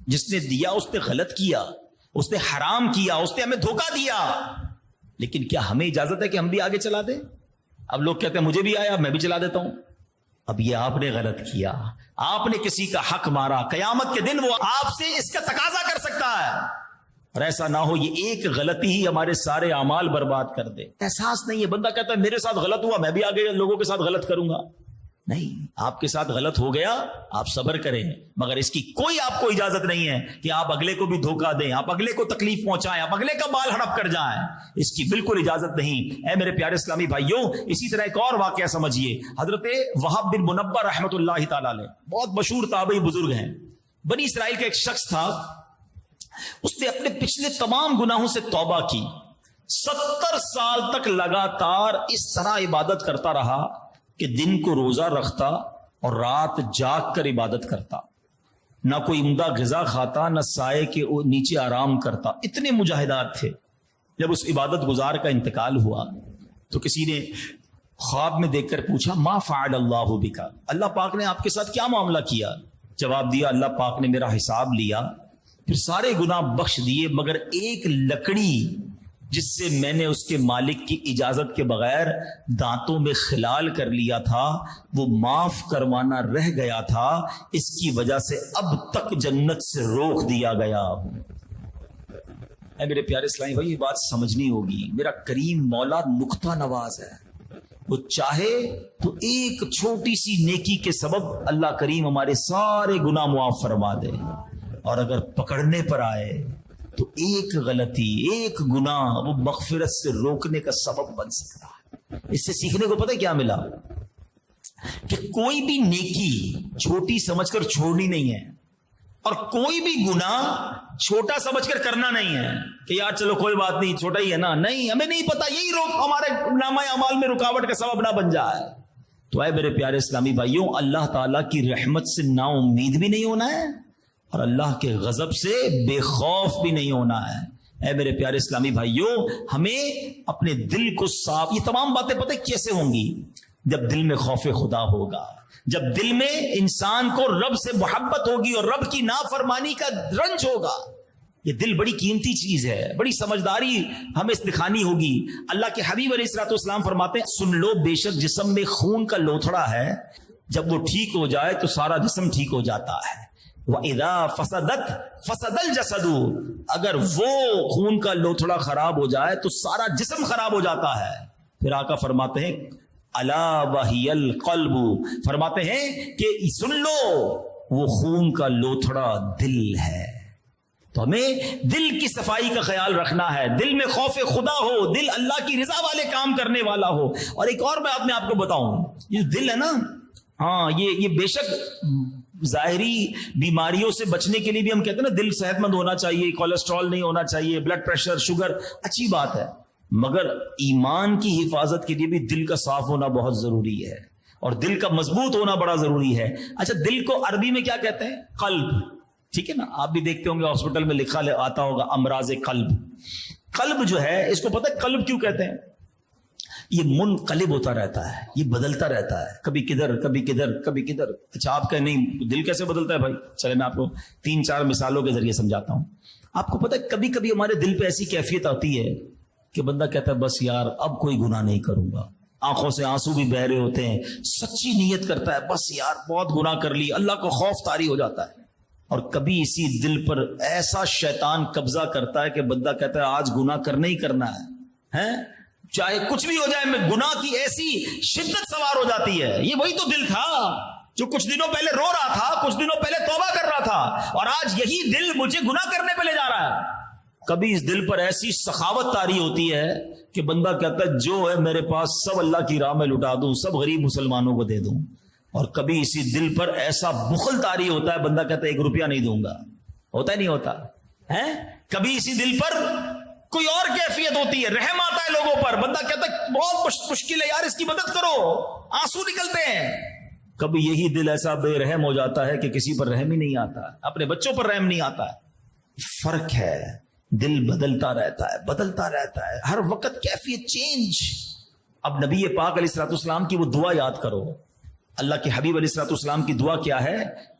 Speaker 1: جس نے دیا اس نے غلط کیا، اس نے حرام کیا، اس نے ہمیں دھوکہ دیا، لیکن کیا ہمیں اجازت ہے کہ ہم بھی آگے چلا دیں؟ اب لوگ کہتے ہیں مجھے بھی آیا میں بھی چلا دیتا ہوں. اب یہ آپ نے غلط کیا، آپ نے کسی کا حق مارا، قیامت کے دن وہ آپ سے اس کا تقاضا کر سکتا ہے. اور ایسا نہ ہو یہ ایک غلطی ہی ہمارے سارے اعمال برباد کر دے. احساس نہیں ہے، بندہ کہتا ہے میرے ساتھ غلط ہوا میں بھی آگے لوگوں کے ساتھ غلط کروں گا. نہیں، آپ کے ساتھ غلط ہو گیا، آپ صبر کریں، مگر اس کی کوئی آپ کو اجازت نہیں ہے کہ آپ اگلے کو بھی دھوکہ دیں، آپ اگلے کو تکلیف پہنچائیں، آپ اگلے کا بال ہڑپ کر جائیں، اس کی بالکل اجازت نہیں۔ اے میرے پیارے اسلامی بھائیوں، اسی طرح ایک اور واقعہ سمجھیے، حضرت وہب بن منبہ رحمۃ اللہ تعالی علیہ، بہت مشہور تابعی بزرگ ہیں، بنی اسرائیل کا ایک شخص تھا، اس نے اپنے پچھلے تمام گناہوں سے توبہ کی، 70 سال تک لگاتار اس طرح عبادت کرتا رہا کہ دن کو روزہ رکھتا اور رات جاگ کر عبادت کرتا، نہ کوئی عمدہ غذا کھاتا، نہ سائے کے نیچے آرام کرتا، اتنے مجاہدات تھے۔ جب اس عبادت گزار کا انتقال ہوا تو کسی نے خواب میں دیکھ کر پوچھا ما فعل اللہ بکا، اللہ پاک نے آپ کے ساتھ کیا معاملہ کیا؟ جواب دیا اللہ پاک نے میرا حساب لیا، پھر سارے گناہ بخش دیے، مگر ایک لکڑی جس سے میں نے اس کے مالک کی اجازت کے بغیر دانتوں میں خلال کر لیا تھا وہ معاف کروانا رہ گیا تھا، اس کی وجہ سے اب تک جنت سے روک دیا گیا۔ اے میرے پیارے اسلامی بھائی، یہ بات سمجھنی ہوگی، میرا کریم مولا نکتہ نواز ہے، وہ چاہے تو ایک چھوٹی سی نیکی کے سبب اللہ کریم ہمارے سارے گناہ معاف فرما دے، اور اگر پکڑنے پر آئے تو ایک غلطی، ایک گناہ وہ مغفرت سے روکنے کا سبب بن سکتا ہے۔ اس سے سیکھنے کو پتہ کیا ملا کہ کوئی بھی نیکی چھوٹی سمجھ کر چھوڑنی نہیں ہے، اور کوئی بھی گناہ چھوٹا سمجھ کر کرنا نہیں ہے کہ یار چلو کوئی بات نہیں، چھوٹا ہی ہے نا، نہیں، ہمیں نہیں پتا یہی ہمارے نامہ اعمال میں رکاوٹ کا سبب نہ بن جائے۔ تو اے میرے پیارے اسلامی بھائیوں، اللہ تعالیٰ کی رحمت سے نا امید بھی نہیں ہونا ہے، اور اللہ کے غضب سے بے خوف بھی نہیں ہونا ہے۔ اے میرے پیارے اسلامی بھائیوں، ہمیں اپنے دل کو صاف، یہ تمام باتیں پتہ کیسے ہوں گی؟ جب دل میں خوف خدا ہوگا، جب دل میں انسان کو رب سے محبت ہوگی اور رب کی نافرمانی کا رنج ہوگا۔ یہ دل بڑی قیمتی چیز ہے، بڑی سمجھداری ہمیں دکھانی ہوگی۔ اللہ کے حبیب علیہ الصلوۃ والسلام فرماتے ہیں سن لو، بے شک جسم میں خون کا لوتھڑا ہے، جب وہ ٹھیک ہو جائے تو سارا جسم ٹھیک ہو جاتا ہے۔ وَإِذَا فَسَدَتْ فَسَدَ الْجَسَدُ، اگر وہ خون کا لوتھڑا خراب ہو جائے تو سارا جسم خراب ہو جاتا ہے۔ پھر آقا فرماتے ہیں الا وَهِيَ الْقَلْبُ، فرماتے ہیں کہ سن لو وہ خون کا لوتھڑا دل ہے۔ تو ہمیں دل کی صفائی کا خیال رکھنا ہے، دل میں خوف خدا ہو، دل اللہ کی رضا والے کام کرنے والا ہو۔ اور ایک اور بات میں آپ کو بتاؤں، یہ دل ہے نا، ہاں یہ بے شک ظاہری بیماریوں سے بچنے کے لیے بھی ہم کہتے ہیں نا دل صحت مند ہونا چاہیے، کولیسٹرول نہیں ہونا چاہیے، بلڈ پریشر، شوگر، اچھی بات ہے، مگر ایمان کی حفاظت کے لیے بھی دل کا صاف ہونا بہت ضروری ہے، اور دل کا مضبوط ہونا بڑا ضروری ہے۔ اچھا، دل کو عربی میں کیا کہتے ہیں؟ قلب، ٹھیک ہے نا؟ آپ بھی دیکھتے ہوں گے ہاسپٹل میں لکھا آتا ہوگا امراض قلب۔ قلب جو ہے، اس کو پتہ ہے قلب کیوں کہتے ہیں؟ یہ منقلب ہوتا رہتا ہے، یہ بدلتا رہتا ہے، کبھی کدھر کبھی کدھر کبھی کدھر۔ اچھا، آپ کہیں نہیں دل کیسے بدلتا ہے بھائی؟ چلے میں آپ کو 3-4 مثالوں کے ذریعے سمجھاتا ہوں۔ آپ کو پتہ ہے کبھی کبھی ہمارے دل پہ ایسی کیفیت آتی ہے کہ بندہ کہتا ہے بس یار اب کوئی گناہ نہیں کروں گا، آنکھوں سے آنسو بھی بہ رہے ہوتے ہیں، سچی نیت کرتا ہے بس یار بہت گناہ کر لی، اللہ کو خوف طاری ہو جاتا ہے۔ اور کبھی اسی دل پر ایسا شیطان قبضہ کرتا ہے کہ بندہ کہتا ہے آج گناہ کرنا ہی کرنا ہے، چاہے کچھ بھی ہو جائے، میں گناہ کی ایسی شدت سوار ہو جاتی ہے۔ یہ وہی تو دل تھا جو کچھ دنوں پہلے رو رہا تھا، کچھ دنوں پہلے توبہ کر رہا تھا، اور آج یہی دل مجھے گناہ کرنے پہ لے جا رہا ہے۔ کبھی اس دل پر ایسی سخاوت طاری ہوتی ہے کہ بندہ کہتا ہے جو ہے میرے پاس سب اللہ کی راہ میں لٹا دوں، سب غریب مسلمانوں کو دے دوں۔ اور کبھی اسی دل پر ایسا بخل طاری ہوتا ہے، بندہ کہتا ہے 1 روپیہ نہیں دوں گا۔ ہوتا ہی نہیں ہوتا ہے؟ کبھی اسی دل پر کوئی اور کیفیت ہوتی ہے، رحم آتا ہے لوگوں پر، بندہ کہتا ہے بہت مشکل ہے یار اس کی مدد کرو، آنسو نکلتے ہیں۔ کبھی یہی دل ایسا بے رحم ہو جاتا ہے کہ کسی پر رحم ہی نہیں آتا، اپنے بچوں پر رحم نہیں آتا ہے۔ فرق ہے، دل بدلتا رہتا ہے، بدلتا رہتا ہے، ہر وقت کیفیت چینج۔ اب نبی پاک علیہ الصلوۃ والسلام کی وہ دعا یاد کرو، اللہ کے حبیب علیہ الصلوۃ والسلام کی دعا کیا ہے؟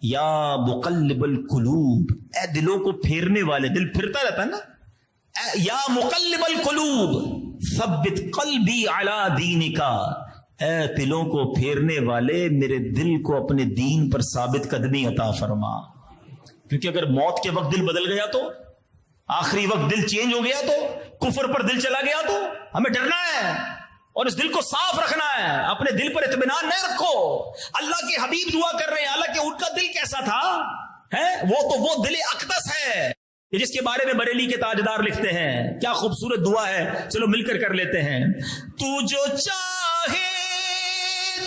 Speaker 1: یا مقلب القلوب، اے دلوں کو پھیرنے والے، دل پھرتا رہتا ہے نا، یا مقلب القلوب ثبت قلبی علی دینک، اے دلوں کو پھیرنے والے میرے دل کو اپنے دین پر ثابت قدمی عطا فرما۔ کیونکہ اگر موت کے وقت دل بدل گیا تو، آخری وقت دل چینج ہو گیا تو، کفر پر دل چلا گیا تو ہمیں ڈرنا ہے۔ اور اس دل کو صاف رکھنا ہے. اپنے دل پر اطمینان نہ رکھو. اللہ کے حبیب دعا کر رہے ہیں، حالانکہ ان کا دل کیسا تھا ہے؟ وہ دل اقدس ہے جس کے بارے میں بریلی کے تاجدار لکھتے ہیں. کیا خوبصورت دعا ہے، چلو مل کر لیتے ہیں. تو جو چاہے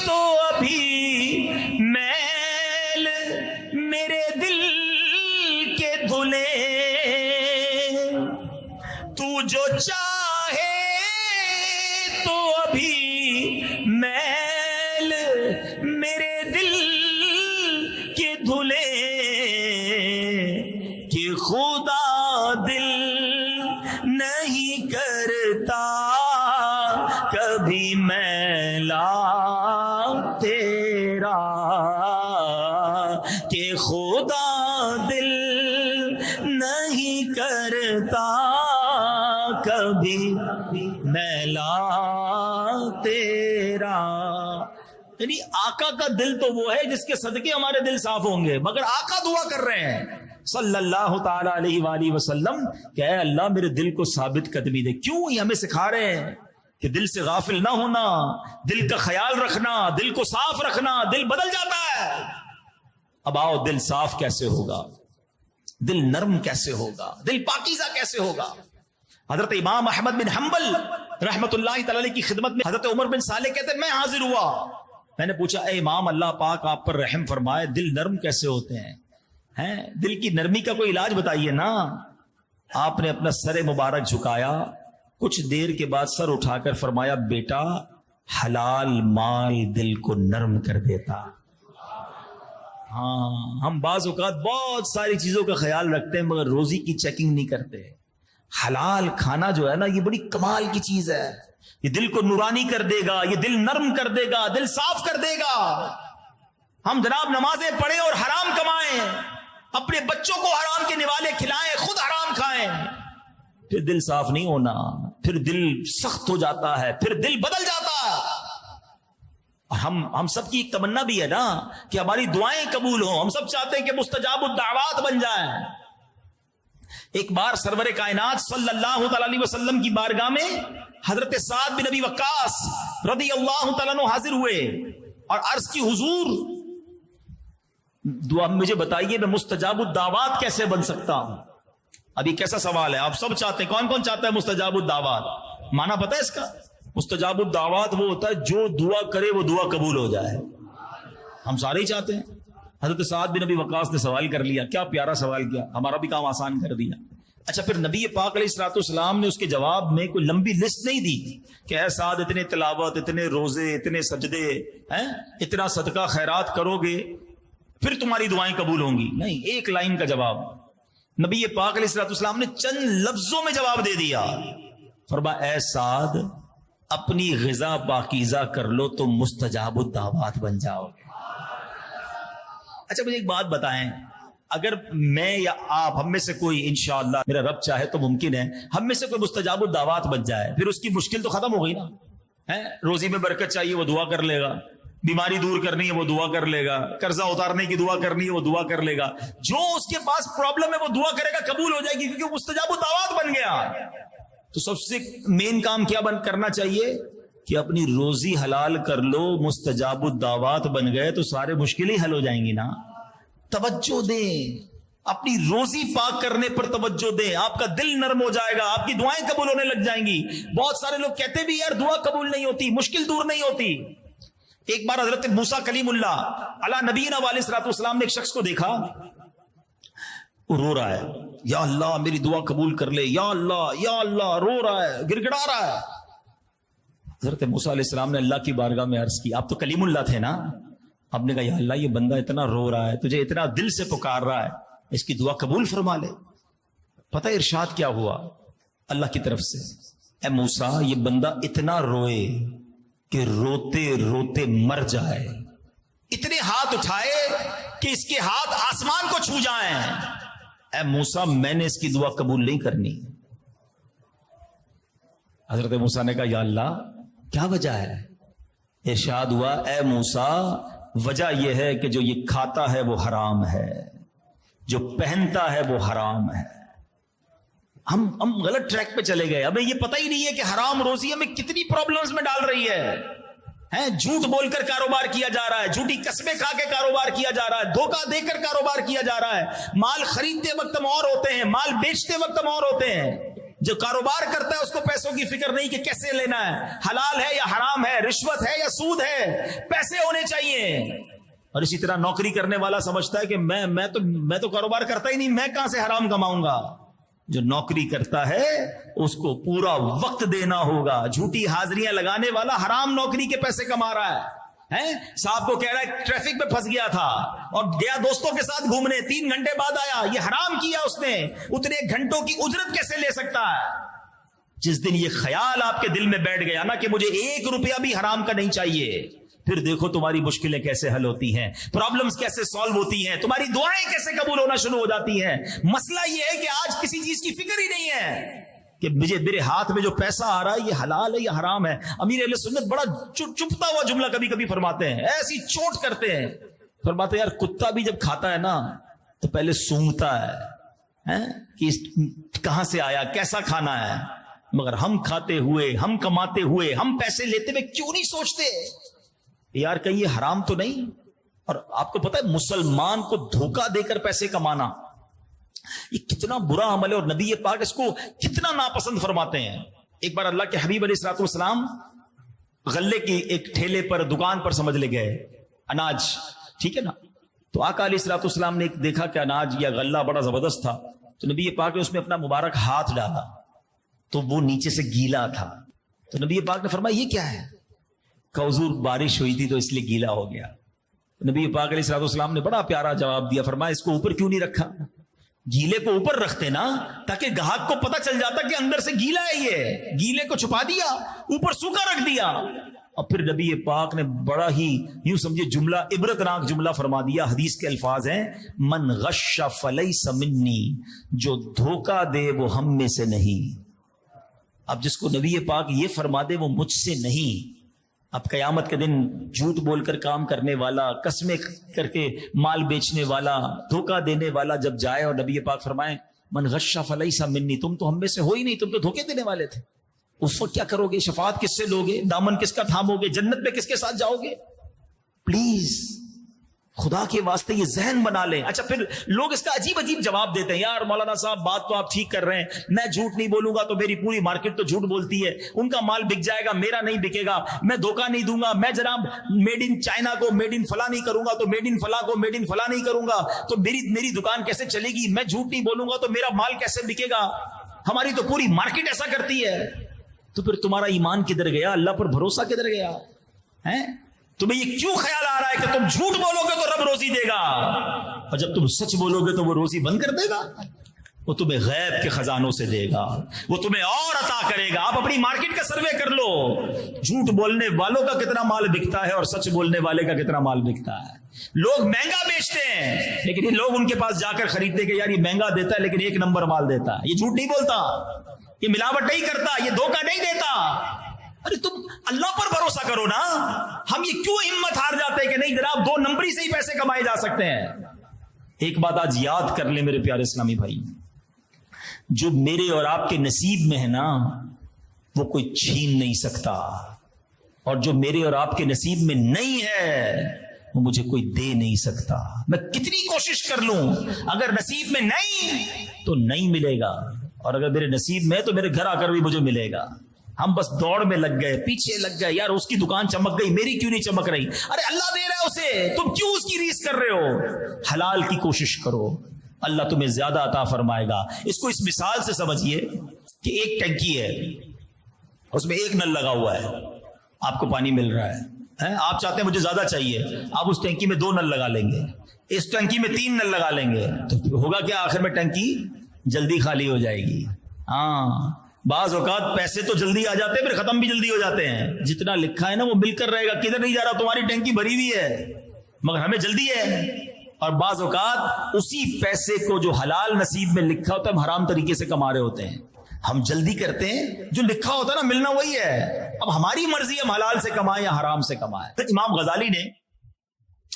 Speaker 1: تو ابھی میل میرے دل کے دھلے، تو جو چاہے تو ابھی میل میرے دل کے دھلے، کہ خدا دل نہیں کرتا کبھی میلا تیرا، کہ خدا دل نہیں کرتا کبھی میلا تیرا. یعنی آقا کا دل تو وہ ہے جس کے صدقے ہمارے دل صاف ہوں گے. مگر آقا دعا کر رہے ہیں صلی اللہ تعالی علیہ وآلہ وسلم کہ اے اللہ میرے دل کو ثابت قدمی دے. کیوں؟ یہ ہمیں سکھا رہے ہیں کہ دل سے غافل نہ ہونا، دل کا خیال رکھنا، دل کو صاف رکھنا. دل بدل جاتا ہے. اب آؤ، دل صاف کیسے ہوگا؟ دل نرم کیسے ہوگا؟ دل پاکیزہ کیسے ہوگا؟ حضرت امام احمد بن حنبل رحمت اللہ تعالی کی خدمت میں حضرت عمر بن صالح کہتے ہیں میں حاضر ہوا. میں نے پوچھا اے امام، اللہ پاک آپ پر رحم فرمائے، دل نرم کیسے ہوتے ہیں؟ دل کی نرمی کا کوئی علاج بتائیے نا. آپ نے اپنا سر مبارک جھکایا، کچھ دیر کے بعد سر اٹھا کر فرمایا بیٹا حلال مال دل کو نرم کر دیتا. ہاں، ہم بعض اوقات بہت ساری چیزوں کا خیال رکھتے ہیں مگر روزی کی چیکنگ نہیں کرتے. حلال کھانا جو ہے نا، یہ بڑی کمال کی چیز ہے. یہ دل کو نورانی کر دے گا، یہ دل نرم کر دے گا، دل صاف کر دے گا. ہم جناب نمازیں پڑھیں اور حرام کمائیں، اپنے بچوں کو حرام کے نوالے کھلائیں، خود حرام کھائیں، پھر دل صاف نہیں ہونا، پھر دل سخت ہو جاتا ہے، پھر دل بدل جاتا ہے. اور ہم سب کی ایک تمنا بھی ہے نا کہ ہماری دعائیں قبول ہوں. ہم سب چاہتے ہیں کہ مستجاب الدعوات بن جائیں. ایک بار سرور کائنات صلی اللہ تعالی علیہ وسلم کی بارگاہ میں حضرت سعد بن ابی وقاص رضی اللہ تعالیٰ عنہ حاضر ہوئے اور عرض کی حضور دعا مجھے بتائیے میں مستجاب الدعوات کیسے بن سکتا ہوں. ابھی کیسا سوال ہے، آپ سب چاہتے ہیں، کون کون چاہتا ہے مستجاب الدعوات؟ معنی پتہ ہے اس کا؟ مستجاب الدعوات وہ ہوتا ہے جو دعا کرے وہ دعا قبول ہو جائے. ہم سارے ہی چاہتے ہیں. حضرت سعد بن ابی وقاص نے سوال کر لیا، کیا پیارا سوال کیا، ہمارا بھی کام آسان کر دیا. اچھا، پھر نبی پاک علیہ الصلوۃ والسلام نے اس کے جواب میں کوئی لمبی لسٹ نہیں دی کہ اے سعد اتنے تلاوت، اتنے روزے، اتنے سجدے، اتنا صدقہ خیرات کرو گے پھر تمہاری دعائیں قبول ہوں گی. نہیں، ایک لائن کا جواب نبی پاک علیہ الصلوۃ والسلام نے چند لفظوں میں جواب دے دیا. فرمایا اے سعد اپنی غذا پاکیزہ کر لو تو مستجاب الدعوات بن جاؤ گے. اچھا مجھے ایک بات بتائیں، اگر میں یا آپ ہم میں سے کوئی انشاءاللہ میرا رب چاہے تو ممکن ہے ہم میں سے کوئی مستجاب الدعوات بن جائے، پھر اس کی مشکل تو ختم ہو گئی نا. روزی میں برکت چاہیے وہ دعا کر لے گا، بیماری دور کرنی ہے وہ دعا کر لے گا، قرضہ اتارنے کی دعا کرنی ہے وہ دعا کر لے گا. جو اس کے پاس پرابلم ہے وہ دعا کرے گا، قبول ہو جائے گی کیونکہ وہ مستجاب الدعوات بن گیا. تو سب سے مین کام کیا کرنا چاہیے کہ اپنی روزی حلال کر لو. مستجاب الدعوات بن گئے تو سارے مشکلیں حل ہو جائیں گی نا. توجہ دیں، اپنی روزی پاک کرنے پر توجہ دیں، آپ کا دل نرم ہو جائے گا، آپ کی دعائیں قبول ہونے لگ جائیں گی. بہت سارے لوگ کہتے بھی یار دعا قبول نہیں ہوتی، مشکل دور نہیں ہوتی. ایک بار حضرت موسیٰ کلیم اللہ علی نبینا علیہ الصلوۃ والسلام نے ایک شخص کو دیکھا، وہ رو رہا ہے، یا اللہ میری دعا قبول کر لے، یا اللہ، رو رہا ہے، گڑ گڑا رہا ہے. حضرت موسیٰ علیہ السلام نے اللہ کی بارگاہ میں عرض کی، آپ تو کلیم اللہ تھے نا، آپ نے کہا یا اللہ یہ بندہ اتنا رو رہا ہے، تجھے اتنا دل سے پکار رہا ہے، اس کی دعا قبول فرما لے. پتہ ارشاد کیا ہوا اللہ کی طرف سے، اے موسیٰ یہ بندہ اتنا روئے کہ روتے روتے مر جائے، اتنے ہاتھ اٹھائے کہ اس کے ہاتھ آسمان کو چھو جائیں. اے موسیٰ میں نے اس کی دعا قبول نہیں کرنی. حضرت موسیٰ نے کہا یا اللہ کیا وجہ ہے؟ ارشاد ہوا اے موسیٰ وجہ یہ ہے کہ جو یہ کھاتا ہے وہ حرام ہے، جو پہنتا ہے وہ حرام ہے. ہم غلط ٹریک پہ چلے گئے. ہمیں یہ پتہ ہی نہیں ہے کہ حرام روزی ہمیں کتنی پرابلمز میں ڈال رہی ہے. جھوٹ بول کر کاروبار کیا جا رہا ہے, جھوٹی قسمیں کھا کے کاروبار کیا جا رہا ہے, دھوکہ دے کر کاروبار کیا جا رہا ہے. مال خریدتے وقت ہم اور ہوتے ہیں, مال بیچتے وقت ہم اور ہوتے ہیں. جو کاروبار کرتا ہے اس کو پیسوں کی فکر نہیں کہ کیسے لینا ہے, حلال ہے یا حرام ہے, رشوت ہے یا سود ہے, پیسے ہونے چاہیے. اور اسی طرح نوکری کرنے والا سمجھتا ہے کہ میں تو کاروبار کرتا ہی نہیں, میں کہاں سے حرام کماؤں گا. جو نوکری کرتا ہے اس کو پورا وقت دینا ہوگا. جھوٹی حاضریاں لگانے والا حرام نوکری کے پیسے کما رہا ہے. صاحب کو کہہ رہا ہے ٹریفک میں پھنس گیا تھا اور گیا دوستوں کے ساتھ گھومنے, 3 گھنٹے بعد آیا, یہ حرام کیا اس نے. اتنے گھنٹوں کی اجرت کیسے لے سکتا ہے؟ جس دن یہ خیال آپ کے دل میں بیٹھ گیا نا کہ مجھے 1 روپیہ بھی حرام کا نہیں چاہیے, پھر دیکھو تمہاری مشکلیں کیسے حل ہوتی ہیں, پرابلمز کیسے سالو ہوتی ہیں, تمہاری دعائیں کیسے قبول ہونا شروع ہو جاتی ہیں. مسئلہ یہ ہے کہ آج کسی چیز کی فکر ہی نہیں ہے کہ میرے ہاتھ میں جو پیسہ آ رہا ہے یہ حلال ہے یا حرام ہے. امیر اہل سنت بڑا چپتا ہوا جملہ کبھی کبھی فرماتے ہیں, ایسی چوٹ کرتے ہیں, فرماتے ہیں یار کتا بھی جب کھاتا ہے نا تو پہلے سونگتا ہے کہ کہاں سے آیا, کیسا کھانا ہے, مگر ہم کھاتے ہوئے, ہم کماتے ہوئے, ہم پیسے لیتے ہوئے کیوں نہیں سوچتے یار کہیں یہ حرام تو نہیں. اور آپ کو پتا ہے مسلمان کو دھوکہ دے کر پیسے کمانا یہ کتنا برا عمل ہے, اور نبی پاک اس کو کتنا ناپسند فرماتے ہیں. ایک بار اللہ کے حبیب علیہ الصلوۃ والسلام غلے کی ایک ٹھیلے پر, دکان پر سمجھ لے گئے, اناج, ٹھیک ہے نا. تو آقا علیہ الصلوۃ والسلام نے دیکھا کہ اناج یا غلہ بڑا زبردست تھا, تو نبی پاک نے اس میں اپنا مبارک ہاتھ ڈالا تو وہ نیچے سے گیلا تھا. تو نبی پاک نے فرمایا یہ کیا ہے؟ کہ حضور بارش ہوئی تھی تو اس لیے گیلا ہو گیا. نبی پاک علیہ الصلوۃ والسلام نے بڑا پیارا جواب دیا, فرمایا اس کو اوپر کیوں نہیں رکھا؟ گیلے کو اوپر رکھتے نا تاکہ گاہک کو پتہ چل جاتا کہ اندر سے گیلا ہے, یہ گیلے کو چھپا دیا, اوپر سوکھا رکھ دیا. اور پھر نبی پاک نے بڑا ہی یوں سمجھے جملہ, عبرت ناک جملہ فرما دیا. حدیث کے الفاظ ہیں من غش فلیس منی, جو دھوکہ دے وہ ہم میں سے نہیں. اب جس کو نبی پاک یہ فرما دے وہ مجھ سے نہیں. اب قیامت کے دن جھوٹ بول کر کام کرنے والا, قسمیں کر کے مال بیچنے والا, دھوکہ دینے والا جب جائے اور نبی پاک فرمائے من غش فلیس منی, تم تو ہم میں سے ہو ہی نہیں, تم تو دھوکے دینے والے تھے, اس وقت کیا کرو گے؟ شفاعت کس سے لوگے؟ دامن کس کا تھامو گے؟ جنت میں کس کے ساتھ جاؤ گے؟ پلیز خدا کے واسطے یہ ذہن بنا لیں. اچھا پھر لوگ اس کا عجیب عجیب جواب دیتے ہیں, یار مولانا صاحب بات تو آپ ٹھیک کر رہے ہیں, میں جھوٹ نہیں بولوں گا تو میری پوری مارکیٹ تو جھوٹ بولتی ہے, ان کا مال بک جائے گا میرا نہیں بکے گا, میں دھوکہ نہیں دوں گا, میں جناب میڈ ان چائنا کو میڈ ان فلاں نہیں کروں گا تو میڈ ان فلاں کو میڈ ان فلاں نہیں کروں گا, تو میری دکان کیسے چلے گی, میں جھوٹ نہیں بولوں گا تو میرا مال کیسے بکے گا, ہماری تو پوری مارکیٹ ایسا کرتی ہے. تو پھر تمہارا ایمان کدھر گیا, اللہ پر بھروسہ کدھر گیا ہے؟ تمہیں یہ کیوں خیال آ رہا ہے کہ تم جھوٹ بولو گے تو رب روزی دے گا, اور جب تم سچ بولو گے تو وہ روزی بند کر دے گا؟ وہ تمہیں غیب کے خزانوں سے دے گا, وہ تمہیں اور عطا کرے گا. آپ اپنی مارکیٹ کا سروے کر لو, جھوٹ بولنے والوں کا کتنا مال بکتا ہے اور سچ بولنے والے کا کتنا مال بکتا ہے. لوگ مہنگا بیچتے ہیں لیکن یہ لوگ ان کے پاس جا کر خریدتے کہ یار یہ مہنگا دیتا ہے لیکن 1 نمبر مال دیتا ہے, یہ جھوٹ نہیں بولتا, یہ ملاوٹ نہیں کرتا, یہ دھوکہ نہیں دیتا. ارے تم اللہ پر بھروسہ کرو نا. ہم یہ کیوں ہمت ہار جاتے ہیں کہ نہیں جناب 2 نمبری سے ہی پیسے کمائے جا سکتے ہیں. ایک بات آج یاد کر لیں میرے پیارے اسلامی بھائی, جو میرے اور آپ کے نصیب میں ہے نا وہ کوئی چھین نہیں سکتا, اور جو میرے اور آپ کے نصیب میں نہیں ہے وہ مجھے کوئی دے نہیں سکتا. میں کتنی کوشش کر لوں, اگر نصیب میں نہیں تو نہیں ملے گا, اور اگر میرے نصیب میں ہے تو میرے گھر آ کر بھی مجھے ملے گا. ہم بس دوڑ میں لگ گئے, پیچھے لگ گئے, یار اس کی دکان چمک گئی میری کیوں نہیں چمک رہی, ارے اللہ دے رہا ہے اسے, تم کیوں اس کی ریس کر رہے ہو؟ حلال کی کوشش کرو, اللہ تمہیں زیادہ عطا فرمائے گا. اس کو اس مثال سے سمجھیے کہ ایک ٹنکی ہے, اس میں 1 نل لگا ہوا ہے, آپ کو پانی مل رہا ہے, آپ چاہتے ہیں مجھے زیادہ چاہیے, آپ اس ٹنکی میں 2 نل لگا لیں گے, اس ٹنکی میں 3 نل لگا لیں گے, تو ہوگا کیا؟ آخر میں ٹنکی جلدی خالی ہو جائے گی. ہاں بعض اوقات پیسے تو جلدی آ جاتے ہیں پھر ختم بھی جلدی ہو جاتے ہیں. جتنا لکھا ہے نا وہ مل کر رہے گا, کدھر نہیں جا رہا, تمہاری ٹینکی بھری ہوئی ہے مگر ہمیں جلدی ہے. اور بعض اوقات اسی پیسے کو جو حلال نصیب میں لکھا ہوتا ہے ہم حرام طریقے سے کما رہے ہوتے ہیں. ہم جلدی کرتے ہیں, جو لکھا ہوتا ہے نا ملنا وہی ہے, اب ہماری مرضی ہم حلال سے کمائیں یا حرام سے کمائیں. تو امام غزالی نے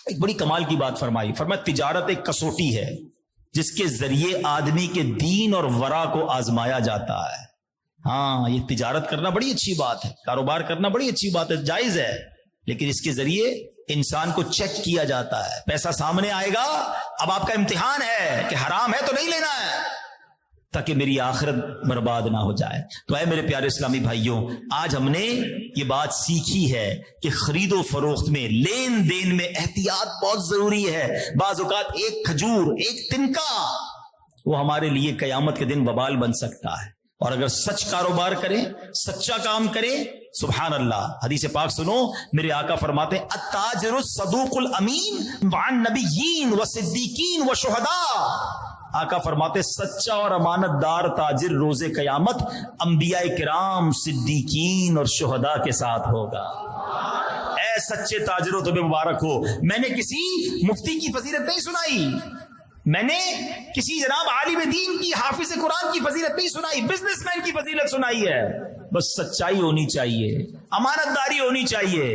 Speaker 1: ایک بڑی کمال کی بات فرمائی, فرمایا تجارت ایک کسوٹی ہے, جس کے ذریعے آدمی کے دین اور ورع کو آزمایا جاتا ہے. ہاں یہ تجارت کرنا بڑی اچھی بات ہے, کاروبار کرنا بڑی اچھی بات ہے, جائز ہے, لیکن اس کے ذریعے انسان کو چیک کیا جاتا ہے. پیسہ سامنے آئے گا, اب آپ کا امتحان ہے کہ حرام ہے تو نہیں لینا ہے, تاکہ میری آخرت برباد نہ ہو جائے. تو اے میرے پیارے اسلامی بھائیوں, آج ہم نے یہ بات سیکھی ہے کہ خرید و فروخت میں, لین دین میں احتیاط بہت ضروری ہے. بعض اوقات ایک کھجور, ایک تنکا, وہ ہمارے لیے قیامت کے دن وبال بن سکتا ہے. اور اگر سچ کاروبار کریں, سچا کام کریں, سبحان اللہ. حدیث پاک سنو, میرے آقا فرماتے ہیں التاجر الصدوق الامین وعن نبیین وصدیقین وشہداء. آقا فرماتے سچا اور امانت دار تاجر روز قیامت انبیاء کرام, صدیقین اور شہداء کے ساتھ ہوگا. اے سچے تاجروں تمہیں مبارک ہو. میں نے کسی مفتی کی فضیلت نہیں سنائی, میں نے کسی جناب عالم دین کی, حافظ قرآن کی فضیلت نہیں سنائی, بزنس مین کی فضیلت سنائی ہے. بس سچائی ہونی چاہیے, امانت داری ہونی چاہیے.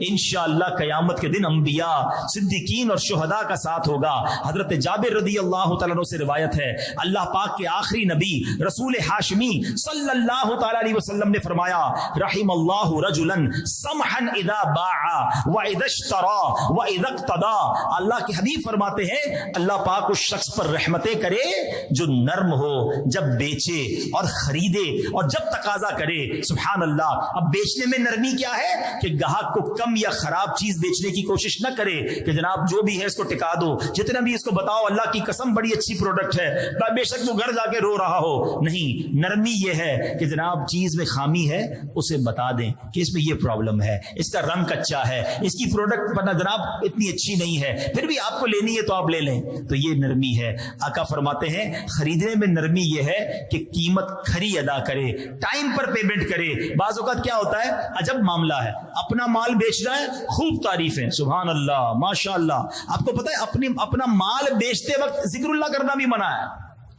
Speaker 1: انشاءاللہ قیامت کے دن انبیاء, صدیقین اور شہداء کا ساتھ ہوگا. حضرت جابر رضی اللہ تعالیٰ عنہ سے روایت ہے, اللہ پاک کے آخری نبی رسول ہاشمی صلی اللہ تعالیٰ علیہ وسلم نے فرمایا رحم اللہ رجلا سمحا اذا باع واذا اشترى واذا اقتضى. اللہ کے حبیب فرماتے ہیں اللہ پاک اس شخص پر رحمتیں کرے جو نرم ہو جب بیچے اور خریدے اور جب تقاضا کرے. سبحان اللہ. اب بیچنے میں نرمی کیا ہے کہ گاہک کو کم یا خراب چیز بیچنے کی کوشش نہ کرے کہ جناب جو بھی ہے اس کو ٹکا دو, جتنا بھی اس کو بتاؤ اللہ کی قسم بڑی اچھی پروڈکٹ ہے, بے شک وہ گھر جا کے رو رہا ہو. نہیں, نرمی یہ ہے کہ جناب چیز میں خامی ہے اسے بتا دیں کہ اس میں یہ پرابلم ہے, اس کا رنگ کچا ہے, اس کی پروڈکٹ ورنہ جناب اتنی اچھی نہیں ہے, پھر بھی آپ کو لینی ہے تو آپ لے لیں. تو یہ نرمی ہے. آقا فرماتے ہیں خریدنے میں نرمی یہ ہے کہ قیمت کھری ادا کرے, ٹائم پر پیمنٹ کرے. بعض اوقات کیا ہوتا ہے, عجب معاملہ ہے, اپنا مال بیچ رہا ہے, خوب تعریفیں, سبحان اللہ, ماشاء اللہ. آپ کو پتا ہے اپنا مال بیچتے وقت ذکر اللہ کرنا بھی منع ہے.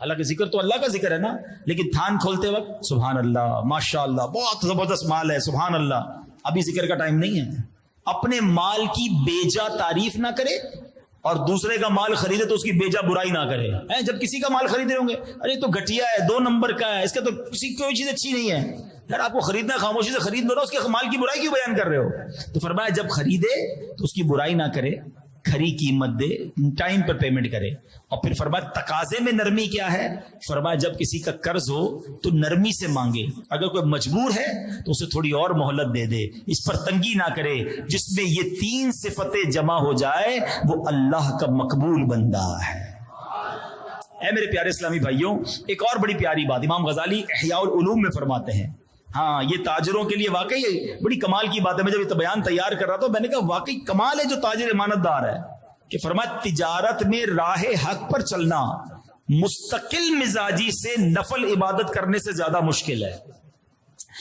Speaker 1: اللہ کا ذکر تو اللہ کا ذکر ہے نا, لیکن تھان کھولتے وقت سبحان اللہ, ماشاء اللہ, بہت زبردست مال ہے, سبحان اللہ, ابھی ذکر کا ٹائم نہیں ہے. اپنے مال کی بیجا تعریف نہ کرے اور دوسرے کا مال خریدے تو اس کی بیجا برائی نہ کرے. جب کسی کا مال خریدے ہوں گے, ارے تو گھٹیا ہے, 2 نمبر کا ہے, اس کا تو کوئی چیز اچھی نہیں ہے. یار آپ کو خریدنا, خاموشی سے خرید لو نا, اس کے مال کی برائی کیوں بیان کر رہے ہو؟ تو فرمایا جب خریدے تو اس کی برائی نہ کرے, کھری قیمت دے, ٹائم پر پیمنٹ کرے. اور پھر فرمایا تقاضے میں نرمی کیا ہے, فرمایا جب کسی کا قرض ہو تو نرمی سے مانگے, اگر کوئی مجبور ہے تو اسے تھوڑی اور مہلت دے دے, اس پر تنگی نہ کرے. جس میں یہ 3 صفتیں جمع ہو جائے وہ اللہ کا مقبول بندہ ہے. اے میرے پیارے اسلامی بھائیوں, ایک اور بڑی پیاری بات امام غزالی احیاء العلوم میں فرماتے ہیں. ہاں یہ تاجروں کے لیے واقعی بڑی کمال کی بات ہے. میں جب یہ بیان تیار کر رہا تھا میں نے کہا واقعی کمال ہے جو تاجر امانت دار ہے, کہ فرمایا تجارت میں راہ حق پر چلنا مستقل مزاجی سے نفل عبادت کرنے سے زیادہ مشکل ہے.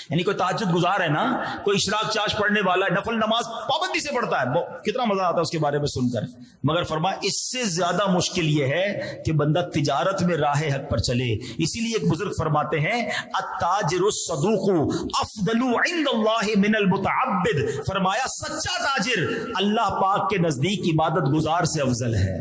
Speaker 1: یعنی کوئی تہجد گزار ہے نا, کوئی اشراق چاش پڑھنے والا ہے, نفل نماز پابندی سے پڑھتا ہے, کتنا مزہ آتا ہے اس کے بارے میں سن کر, مگر فرمایا اس سے زیادہ مشکل یہ ہے کہ بندہ تجارت میں راہ حق پر چلے. اسی لیے ایک بزرگ فرماتے ہیں التاجر الصدوق افضل عند اللہ من المتعبد. فرمایا سچا تاجر اللہ پاک کے نزدیک عبادت گزار سے افضل ہے,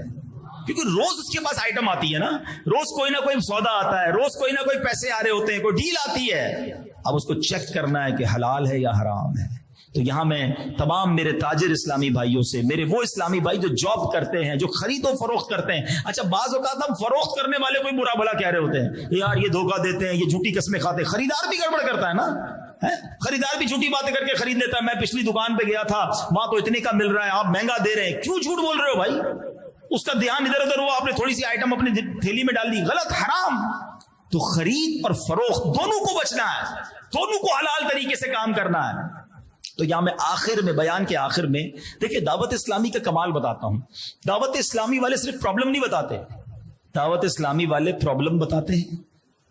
Speaker 1: کیونکہ روز اس کے پاس آئٹم آتی ہے نا, روز کوئی نہ کوئی سودا آتا ہے, روز کوئی نہ کوئی پیسے آ رہے ہوتے ہیں, کوئی ڈیل آتی ہے. اب اس کو چیک کرنا ہے کہ حلال ہے یا حرام ہے. تو یہاں میں تمام میرے تاجر اسلامی بھائیوں سے, میرے وہ اسلامی بھائی جو جاب کرتے ہیں, جو خرید و فروخت کرتے ہیں, اچھا بعض اوقات ہم فروخت کرنے والے کوئی برا بھلا کہہ رہے ہوتے ہیں, یار یہ دھوکہ دیتے ہیں, یہ جھوٹی قسمیں کھاتے ہیں. خریدار بھی گڑبڑ کرتا ہے نا, خریدار بھی جھوٹی باتیں کر کے خرید لیتا ہے. میں پچھلی دکان پہ گیا تھا, وہاں تو اتنے کا مل رہا ہے, آپ مہنگا دے رہے ہیں, کیوں جھوٹ بول رہے ہو بھائی؟ اس کا دھیان ادھر ادھر ہوا, آپ نے تھوڑی سی آئٹم اپنی تھیلی میں ڈال دی, غلط, حرام. تو خرید اور فروخت دونوں کو بچنا ہے, دونوں کو حلال طریقے سے کام کرنا ہے. تو یہاں میں آخر میں, بیان کے آخر میں دیکھیں دعوت اسلامی کا کمال بتاتا ہوں. دعوت اسلامی والے صرف پرابلم نہیں بتاتے, دعوت اسلامی والے پرابلم بتاتے ہیں,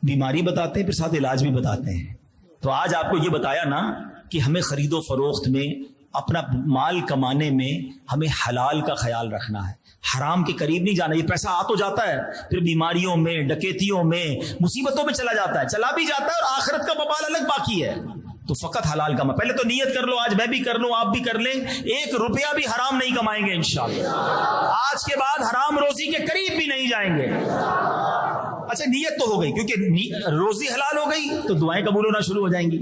Speaker 1: بیماری بتاتے ہیں, پھر ساتھ علاج بھی بتاتے ہیں. تو آج آپ کو یہ بتایا نا کہ ہمیں خرید و فروخت میں, اپنا مال کمانے میں ہمیں حلال کا خیال رکھنا ہے, حرام کے قریب نہیں جانا. یہ پیسہ آ تو جاتا ہے, پھر بیماریوں میں, ڈکیتیوں میں, مصیبتوں میں چلا جاتا ہے, چلا بھی جاتا ہے, اور آخرت کا ببال الگ باقی ہے. تو فقط حلال کما. پہلے تو نیت کر لو, آج میں بھی کر لوں, آپ بھی کر لیں, 1 روپیہ بھی حرام نہیں کمائیں گے انشاءاللہ. آج کے بعد حرام روزی کے قریب بھی نہیں جائیں گے. اچھا نیت تو ہو گئی, کیونکہ روزی حلال ہو گئی تو دعائیں قبول ہونا شروع ہو جائیں گی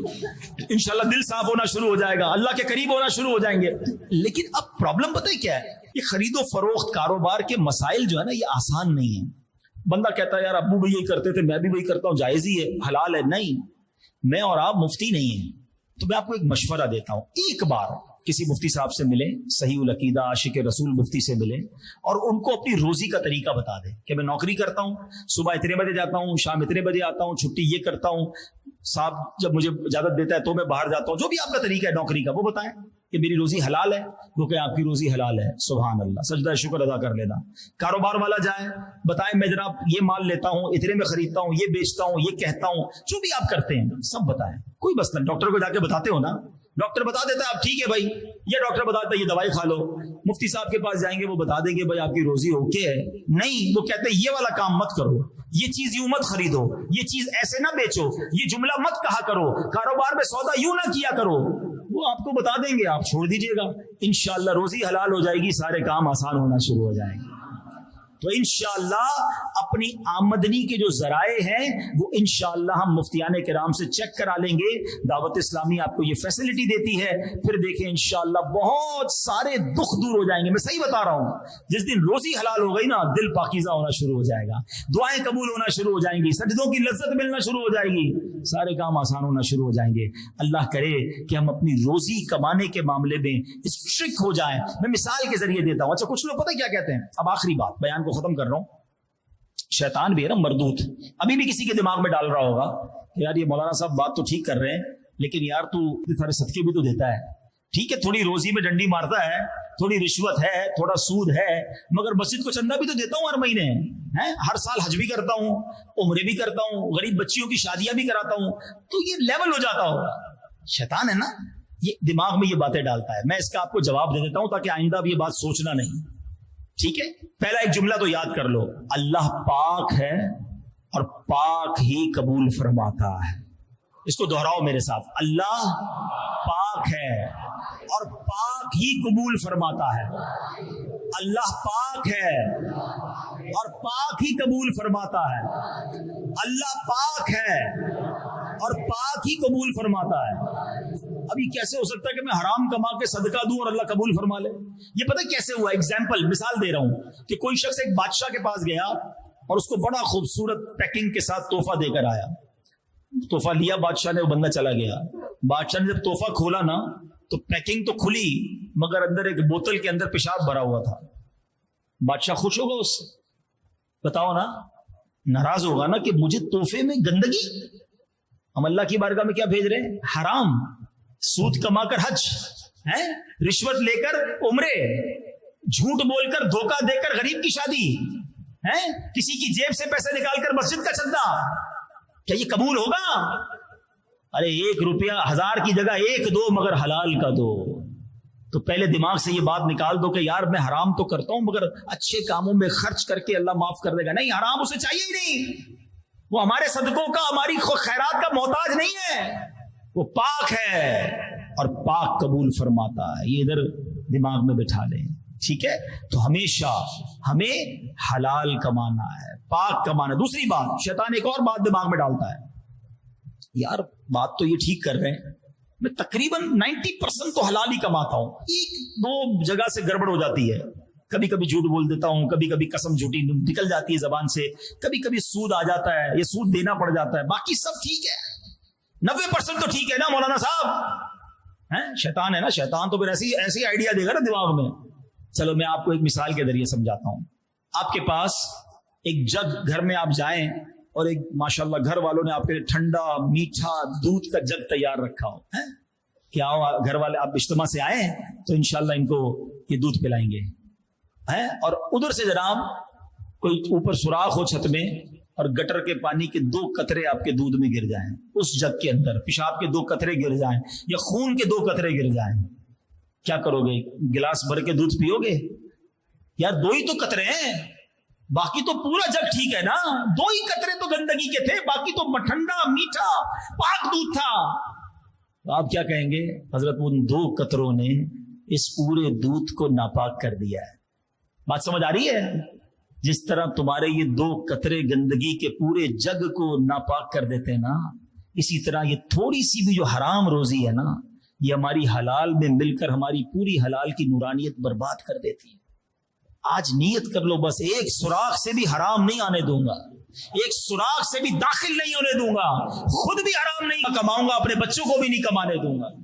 Speaker 1: انشاءاللہ, دل صاف ہونا شروع ہو جائے گا, اللہ کے قریب ہونا شروع ہو جائیں گے. لیکن اب پرابلم پتہ ہے کیا ہے, یہ خرید و فروخت کاروبار کے مسائل جو ہے نا یہ آسان نہیں ہیں. بندہ کہتا ہے یار ابو بھی یہی کرتے تھے, میں بھی وہی کرتا ہوں, جائز ہی ہے, حلال ہے. نہیں, میں اور آپ مفتی نہیں ہیں, تو میں آپ کو ایک مشورہ دیتا ہوں, ایک بار کسی مفتی صاحب سے ملیں, صحیح العقیدہ عاشق رسول مفتی سے ملیں, اور ان کو اپنی روزی کا طریقہ بتا دیں کہ میں نوکری کرتا ہوں, صبح اتنے بجے جاتا ہوں, شام اتنے بجے آتا ہوں, چھٹی یہ کرتا ہوں, صاحب جب مجھے اجازت دیتا ہے تو میں باہر جاتا ہوں, جو بھی آپ کا طریقہ ہے نوکری کا وہ بتائیں کہ میری روزی حلال ہے, وہ کہ آپ کی روزی حلال ہے. سبحان اللہ, سجدہ شکر ادا کر لینا. کاروبار والا جائے, بتائیں میں جناب یہ مال لیتا ہوں, اتنے میں خریدتا ہوں, یہ بیچتا ہوں, یہ کہتا ہوں, جو بھی آپ کرتے ہیں سب بتائیں, کوئی بس نہیں. ڈاکٹر کو جا کے بتاتے ہو نا, ڈاکٹر بتا دیتا ہے آپ ٹھیک ہے بھائی, یہ ڈاکٹر بتاتا ہے یہ دوائی کھا لو. مفتی صاحب کے پاس جائیں گے, وہ بتا دیں گے بھائی آپ کی روزی اوکے ہے. نہیں, وہ کہتے ہیں یہ والا کام مت کرو, یہ چیز یوں مت خریدو, یہ چیز ایسے نہ بیچو, یہ جملہ مت کہا کرو, کاروبار میں سودا یوں نہ کیا کرو. وہ آپ کو بتا دیں گے, آپ چھوڑ دیجئے گا, انشاءاللہ روزی حلال ہو جائے گی, سارے کام آسان ہونا شروع ہو جائیں گے. تو انشاءاللہ اپنی آمدنی کے جو ذرائع ہیں وہ انشاءاللہ ہم مفتیان کرام سے چیک کرا لیں گے. دعوت اسلامی آپ کو یہ فیسلٹی دیتی ہے. پھر دیکھیں انشاءاللہ بہت سارے دکھ دور ہو جائیں گے. میں صحیح بتا رہا ہوں, جس دن روزی حلال ہو گئی نا, دل پاکیزہ ہونا شروع ہو جائے گا, دعائیں قبول ہونا شروع ہو جائیں گی, سجدوں کی لذت ملنا شروع ہو جائے گی, سارے کام آسان ہونا شروع ہو جائیں گے. اللہ کرے کہ ہم اپنی روزی کمانے کے معاملے میں اسٹرکٹ ہو جائیں. میں مثال کے ذریعے دیتا ہوں. اچھا کچھ لوگ پتہ کیا کہتے ہیں, اب آخری بات بیان کو ختم کر رہا ہوں, شیطان بھی ہے نا مردود, ابھی بھی کسی کے دماغ میں ڈال رہا ہوگا کہ یار یہ مولانا صاحب بات تو ٹھیک کر رہے ہیں, لیکن یار تو سارے صدقے بھی تو دیتا ہے, ٹھیک ہے تھوڑی روزی میں ڈنڈی مارتا ہے, تھوڑی رشوت ہے, تھوڑا سود ہے, مگر مسجد کو چندہ بھی تو دیتا ہوں ہر مہینے, ہر سال حج بھی کرتا ہوں, عمرے بھی کرتا ہوں, غریب بچیوں کی شادیاں بھی کراتا ہوں, تو یہ لیول ہو جاتا ہوگا. شیطان ہے نا, یہ دماغ میں یہ باتیں ڈالتا ہے. میں اس کا آپ کو جواب دے دیتا ہوں تاکہ آئندہ اب یہ بات سوچنا نہیں, ٹھیک ہے. پہلا ایک جملہ تو یاد کر لو, اللہ پاک ہے اور پاک ہی قبول فرماتا ہے. اس کو دہراؤ میرے ساتھ, اللہ پاک ہے اور پاک ہی قبول فرماتا ہے. اللہ پاک ہے اور پاک ہی قبول فرماتا ہے. اللہ پاک ہے اور پاک ہی قبول فرماتا ہے. ابھی کیسے ہو سکتا ہے کہ میں حرام کما کے صدقہ دوں اور اللہ قبول فرما لے؟ یہ پتہ کیسے ہوا؟ ایگزامپل مثال دے رہا ہوں کہ کوئی شخص ایک بادشاہ کے پاس گیا اور اس کو بڑا خوبصورت پیکنگ کے ساتھ تحفہ دے کر آیا. تحفہ لیا بادشاہ نے, وہ بندہ چلا گیا. بادشاہ نے جب تحفہ کھولا نا تو پیکنگ تو کھلی مگر اندر ایک بوتل کے اندر پیشاب بھرا ہوا تھا. بادشاہ خوش ہوگا اس سے؟ بتاؤ نا. ناراض ہوگا نا کہ مجھے تحفے میں گندگی. ہم اللہ کی بارگاہ میں کیا بھیج رہے ہیں؟ حرام. سود کما کر حج, رشوت لے کر عمرے, جھوٹ بول کر دھوکہ دے کر غریب کی شادی, کسی کی جیب سے پیسے نکال کر مسجد کا چندہ. کیا یہ قبول ہوگا؟ ارے 1 روپیہ 1000 کی جگہ 1 دو, مگر حلال کا دو. تو پہلے دماغ سے یہ بات نکال دو کہ یار میں حرام تو کرتا ہوں مگر اچھے کاموں میں خرچ کر کے اللہ معاف کر دے گا. نہیں, حرام اسے چاہیے ہی نہیں. وہ ہمارے صدقوں کا, ہماری خیرات کا محتاج نہیں ہے. وہ پاک ہے اور پاک قبول فرماتا ہے. یہ ادھر دماغ میں بٹھا لیں, ٹھیک ہے. تو ہمیشہ ہمیں حلال کمانا ہے, پاک کمانا. دوسری بات, شیطان ایک اور بات دماغ میں ڈالتا ہے, یار بات تو یہ ٹھیک کر رہے ہیں, میں تقریباً 90% تو حلال ہی کماتا ہوں, 1-2 جگہ سے گڑبڑ ہو جاتی ہے, کبھی کبھی جھوٹ بول دیتا ہوں, کبھی کبھی قسم جھوٹی نکل جاتی ہے زبان سے, کبھی کبھی سود آ جاتا ہے, یہ سود دینا پڑ جاتا ہے, باقی سب ٹھیک ہے. 90% تو ٹھیک ہے نا مولانا صاحب. شیطان ہے نا, شیطان تو پھر ایسی آئیڈیا دے گا نا دماغ میں. چلو میں آپ کو ایک مثال کے ذریعے سمجھاتا ہوں. آپ کے پاس ایک جگ, گھر میں آپ جائیں اور ایک ماشاءاللہ گھر والوں نے آپ کے لیے ٹھنڈا میٹھا دودھ کا جگ تیار رکھا ہو, کیا ہو گھر والے آپ اجتماع سے آئے تو انشاءاللہ ان کو یہ دودھ پلائیں گے, اور ادھر سے جناب کوئی اوپر سوراخ ہو چھت میں اور گٹر کے پانی کے 2 قطرے آپ کے دودھ میں گر جائیں, اس جگ کے اندر پیشاب کے 2 قطرے گر جائیں یا خون کے 2 قطرے گر جائیں, کیا کرو گے؟ گلاس بھر کے دودھ پیو گے؟ یار 2 ہی تو قطرے ہیں, باقی تو پورا جگ ٹھیک ہے نا. 2 ہی قطرے تو گندگی کے تھے, باقی تو ٹھنڈا میٹھا پاک دودھ تھا. تو آپ کیا کہیں گے؟ حضرت ان 2 قطروں نے اس پورے دودھ کو ناپاک کر دیا ہے. بات سمجھ آ رہی ہے؟ جس طرح تمہارے یہ 2 قطرے گندگی کے پورے جگ کو ناپاک کر دیتے ہیں نا، اسی طرح یہ تھوڑی سی بھی جو حرام روزی ہے نا، یہ ہماری حلال میں مل کر ہماری پوری حلال کی نورانیت برباد کر دیتی ہے. آج نیت کر لو، بس ایک سوراخ سے بھی حرام نہیں آنے دوں گا، ایک سوراخ سے بھی داخل نہیں ہونے دوں گا، خود بھی حرام نہیں کماؤں گا، اپنے بچوں کو بھی نہیں کمانے دوں گا.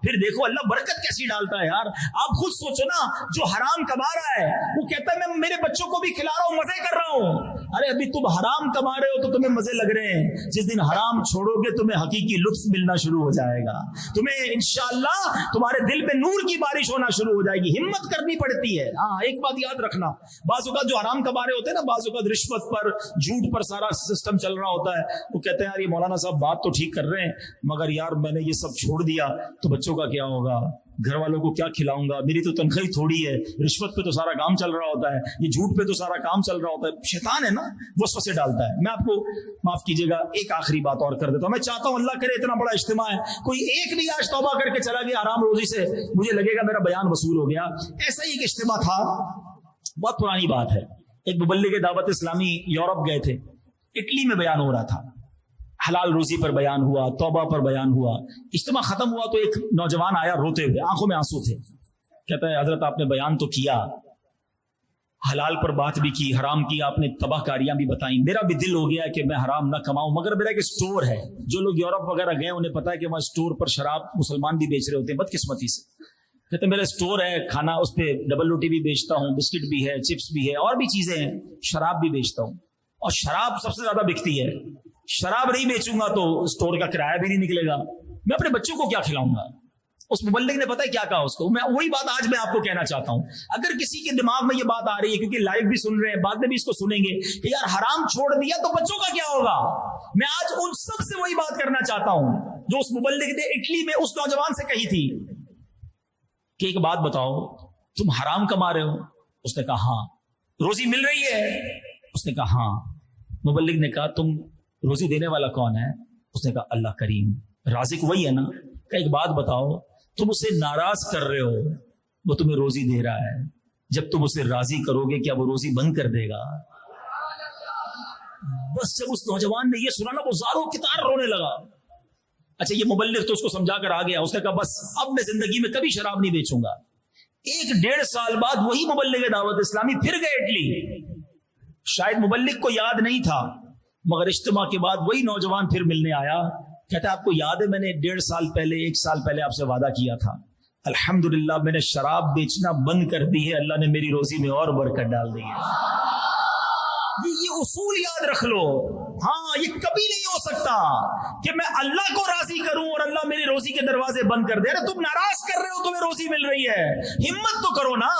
Speaker 1: پھر دیکھو اللہ برکت کیسی ڈالتا ہے یار. آپ خود سوچو نا، جو حرام کما رہا ہے وہ کہتا ہے میں میرے بچوں کو بھی کھلا رہا ہوں، مزے کر رہا ہوں. ارے ابھی تم حرام کما رہے ہو تو تمہیں مزے لگ رہے ہیں، جس دن حرام چھوڑو گے تمہیں حقیقی لطف ملنا شروع ہو جائے گا. تمہیں انشاءاللہ تمہارے دل پہ نور کی بارش ہونا شروع ہو جائے گی. ہمت کرنی پڑتی ہے. ہاں ایک بات یاد رکھنا، بعض اوقات جو حرام کما رہے ہوتے ہیں نا، بعض اوقات رشوت پر جھوٹ پر سارا سسٹم چل رہا ہوتا ہے، وہ کہتے ہیں یار یہ مولانا صاحب بات تو ٹھیک کر رہے ہیں، مگر یار میں نے یہ سب چھوڑ دیا تو بچوں کا کیا ہوگا، گھر والوں کو کیا کھلاؤں گا، میری تو تنخواہ تھوڑی ہے، رشوت پہ تو سارا کام چل رہا ہوتا ہے، یہ جھوٹ پہ تو سارا کام چل رہا ہوتا ہے. شیطان ہے نا، وسوسے ڈالتا ہے. میں آپ کو معاف کیجیے گا، ایک آخری بات اور کر دیتا ہوں. میں چاہتا ہوں اللہ کرے اتنا بڑا اجتماع ہے، کوئی ایک بھی آج توبہ کر کے چلا گیا حرام روزی سے، مجھے لگے گا میرا بیان وصول ہو گیا. ایسا ہی ایک اجتماع تھا، بہت پرانی بات ہے. ایک مبلغ دعوت اسلامی یورپ گئے تھے، اٹلی میں بیان ہو رہا تھا، حلال روزی پر بیان ہوا، توبہ پر بیان ہوا. اجتماع ختم ہوا تو ایک نوجوان آیا روتے ہوئے، آنکھوں میں آنسو تھے. کہتا ہے حضرت آپ نے بیان تو کیا، حلال پر بات بھی کی، حرام کی آپ نے تباہ کاریاں بھی بتائیں، میرا بھی دل ہو گیا کہ میں حرام نہ کماؤں، مگر میرا ایک اسٹور ہے. جو لوگ یورپ وغیرہ گئے انہیں پتا ہے کہ وہاں اسٹور پر شراب مسلمان بھی بیچ رہے ہوتے ہیں بدقسمتی سے. کہتے ہیں میرا اسٹور ہے، کھانا اس پہ ڈبل روٹی بھی بیچتا ہوں، بسکٹ بھی ہے، چپس بھی ہے، اور بھی چیزیں ہیں، شراب بھی بیچتا ہوں، اور شراب سب سے زیادہ بکتی ہے. شراب نہیں بیچوں گا تو اسٹور کا کرایہ بھی نہیں نکلے گا، میں اپنے بچوں کو کیا کھلاؤں گا. اس مبلغ نے پتہ ہے کیا کہا اس کو؟ میں وہی بات آج میں آپ کو کہنا چاہتا ہوں. اگر کسی کے دماغ میں یہ بات آ رہی ہے، کیونکہ لائیو بھی سن رہے ہیں، بعد میں بھی اس کو سنیں گے کہ یار حرام چھوڑ دیا تو بچوں کا کیا ہوگا، میں آج ان سب سے وہی بات کرنا چاہتا ہوں جو اس مبلغ نے اٹلی میں اس نوجوان سے کہی تھی کہ ایک بات بتاؤ، تم حرام کما رہے ہو؟ اس نے کہا ہاں. روزی مل رہی ہے؟ اس نے کہا ہاں. مبلغ نے کہا تم روزی دینے والا کون ہے؟ اس نے کہا اللہ کریم، رازق وہی ہے نا. کہ ایک بات بتاؤ، تم اسے ناراض کر رہے ہو، وہ تمہیں روزی دے رہا ہے، جب تم اسے راضی کرو گے کیا وہ روزی بند کر دے گا؟ بس جب اس نوجوان نے یہ سنا نا، وہ زاروں کی طرح رونے لگا. اچھا یہ مبلغ تو اس کو سمجھا کر آ گیا، اس نے کہا بس اب میں زندگی میں کبھی شراب نہیں بیچوں گا. 1-1.5 سال بعد وہی مبلغ دعوت اسلامی پھر گئے اٹلی. شاید مبلغ کو یاد نہیں تھا، مگر اجتماع کے بعد وہی نوجوان پھر ملنے آیا. کہتا ہے آپ کو یاد ہے میں نے 1.5 سال پہلے 1 سال پہلے آپ سے وعدہ کیا تھا، الحمدللہ میں نے شراب بیچنا بند کر دی ہے، اللہ نے میری روزی میں اور برکت ڈال دی ہے. یہ اصول یاد رکھ لو. ہاں یہ کبھی نہیں ہو سکتا کہ میں اللہ کو راضی کروں اور اللہ میری روزی کے دروازے بند کر دے. تم ناراض کر رہے ہو، تمہیں روزی مل رہی ہے، ہمت تو کرو نا.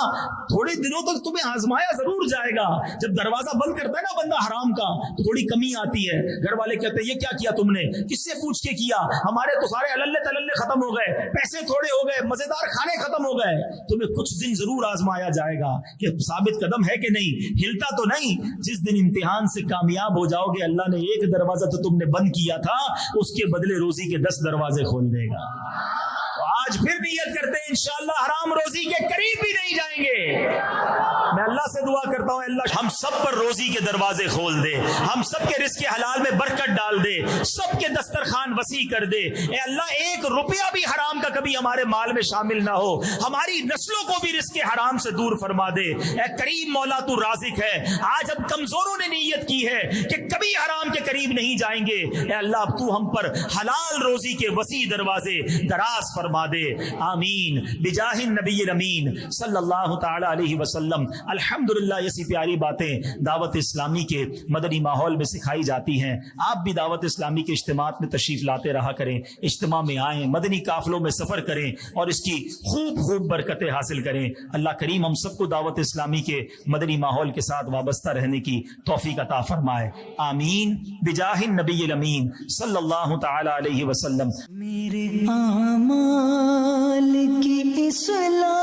Speaker 1: تھوڑے دنوں تک تمہیں آزمایا ضرور جائے گا. جب دروازہ بند کرتا ہے نا بندہ حرام کا تو تھوڑی کمی آتی ہے. گھر والے کہتے ہیں یہ کیا کیا تم نے، کس سے پوچھ کے کیا، ہمارے تو سارے اللہ تللے ختم ہو گئے، پیسے تھوڑے ہو گئے، مزیدار کھانے ختم ہو گئے. تمہیں کچھ دن ضرور آزمایا جائے گا کہ ثابت قدم ہے کہ نہیں، ہلتا تو نہیں. جس دن امتحان سے کامیاب ہو جاؤ گے، اللہ نے ایک دروازہ تو تم نے بند کیا تھا، اس کے بدلے روزی کے 10 دروازے کھول دے گا. تو آج پھر نیت کرتے ہیں انشاءاللہ حرام روزی کے قریب بھی نہیں جائیں گے. میں اللہ سے دعا کرتا ہوں اللہ ہم سب پر روزی کے دروازے کھول دے، ہم سب کے رزق حلال میں برکت ڈال دے، سب کے دسترخوان وسیع کر دے. اے اللہ 1 روپیہ بھی حرام کا کبھی ہمارے مال میں شامل نہ ہو، ہماری نسلوں کو بھی رزق حرام سے دور فرما دے. اے کریم مولا تو رازق ہے. آج ہم کمزوروں نے نیت کی ہے کہ کبھی حرام کے قریب نہیں جائیں گے. اے اللہ اب تو ہم پر حلال روزی کے وسیع دروازے دراز فرما دے. آمین بجاہ النبی الامین صلی اللہ تعالی علیہ وسلم. الحمدللہ ایسی پیاری باتیں دعوت اسلامی کے مدنی ماحول میں سکھائی جاتی ہیں. آپ بھی دعوت اسلامی کے اجتماعات میں تشریف لاتے رہا کریں، اجتماع میں آئیں، مدنی قافلوں میں سفر کریں اور اس کی خوب برکتیں حاصل کریں. اللہ کریم ہم سب کو دعوت اسلامی کے مدنی ماحول کے ساتھ وابستہ رہنے کی توفیق عطا فرمائے. آمین بجاہ النبی الامین صلی اللہ تعالی علیہ وسلم.
Speaker 2: میرے اعمال کی اصلاح